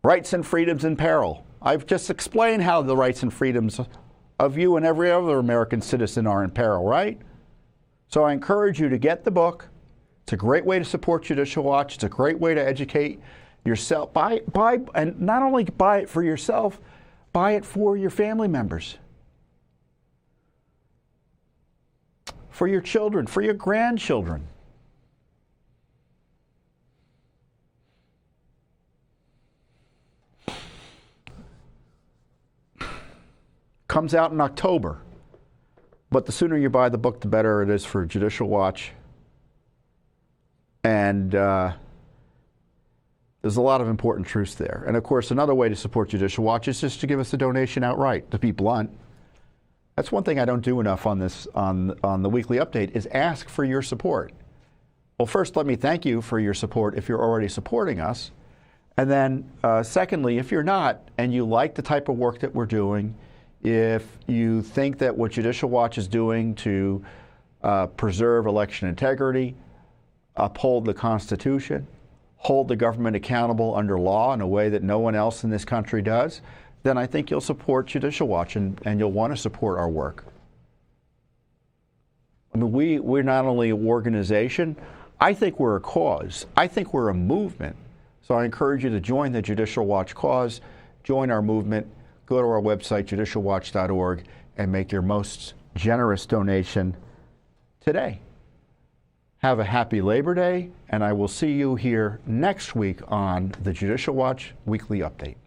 Rights and freedoms in peril. I've just explained how the rights and freedoms of you and every other American citizen are in peril, right? So I encourage you to get the book. It's a great way to support Judicial Watch. It's a great way to educate yourself. Buy, and not only buy it for yourself, buy it for your family members, for your children, for your grandchildren. Comes out in October, but the sooner you buy the book, the better it is for Judicial Watch. And there's a lot of important truths there. And of course, another way to support Judicial Watch is just to give us a donation outright, to be blunt. That's one thing I don't do enough on this, on the weekly update, is ask for your support. Well, first, let me thank you for your support if you're already supporting us. And then secondly, if you're not, and you like the type of work that we're doing, if you think that what Judicial Watch is doing to preserve election integrity, uphold the Constitution, hold the government accountable under law in a way that no one else in this country does, then I think you'll support Judicial Watch and you'll want to support our work. I mean, we're not only an organization, I think we're a cause. I think we're a movement. So I encourage you to join the Judicial Watch cause, join our movement. Go to our website, judicialwatch.org, and make your most generous donation today. Have a happy Labor Day, and I will see you here next week on the Judicial Watch Weekly Update.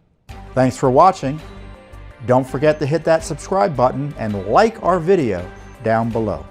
Thanks for watching. Don't forget to hit that subscribe button and like our video down below.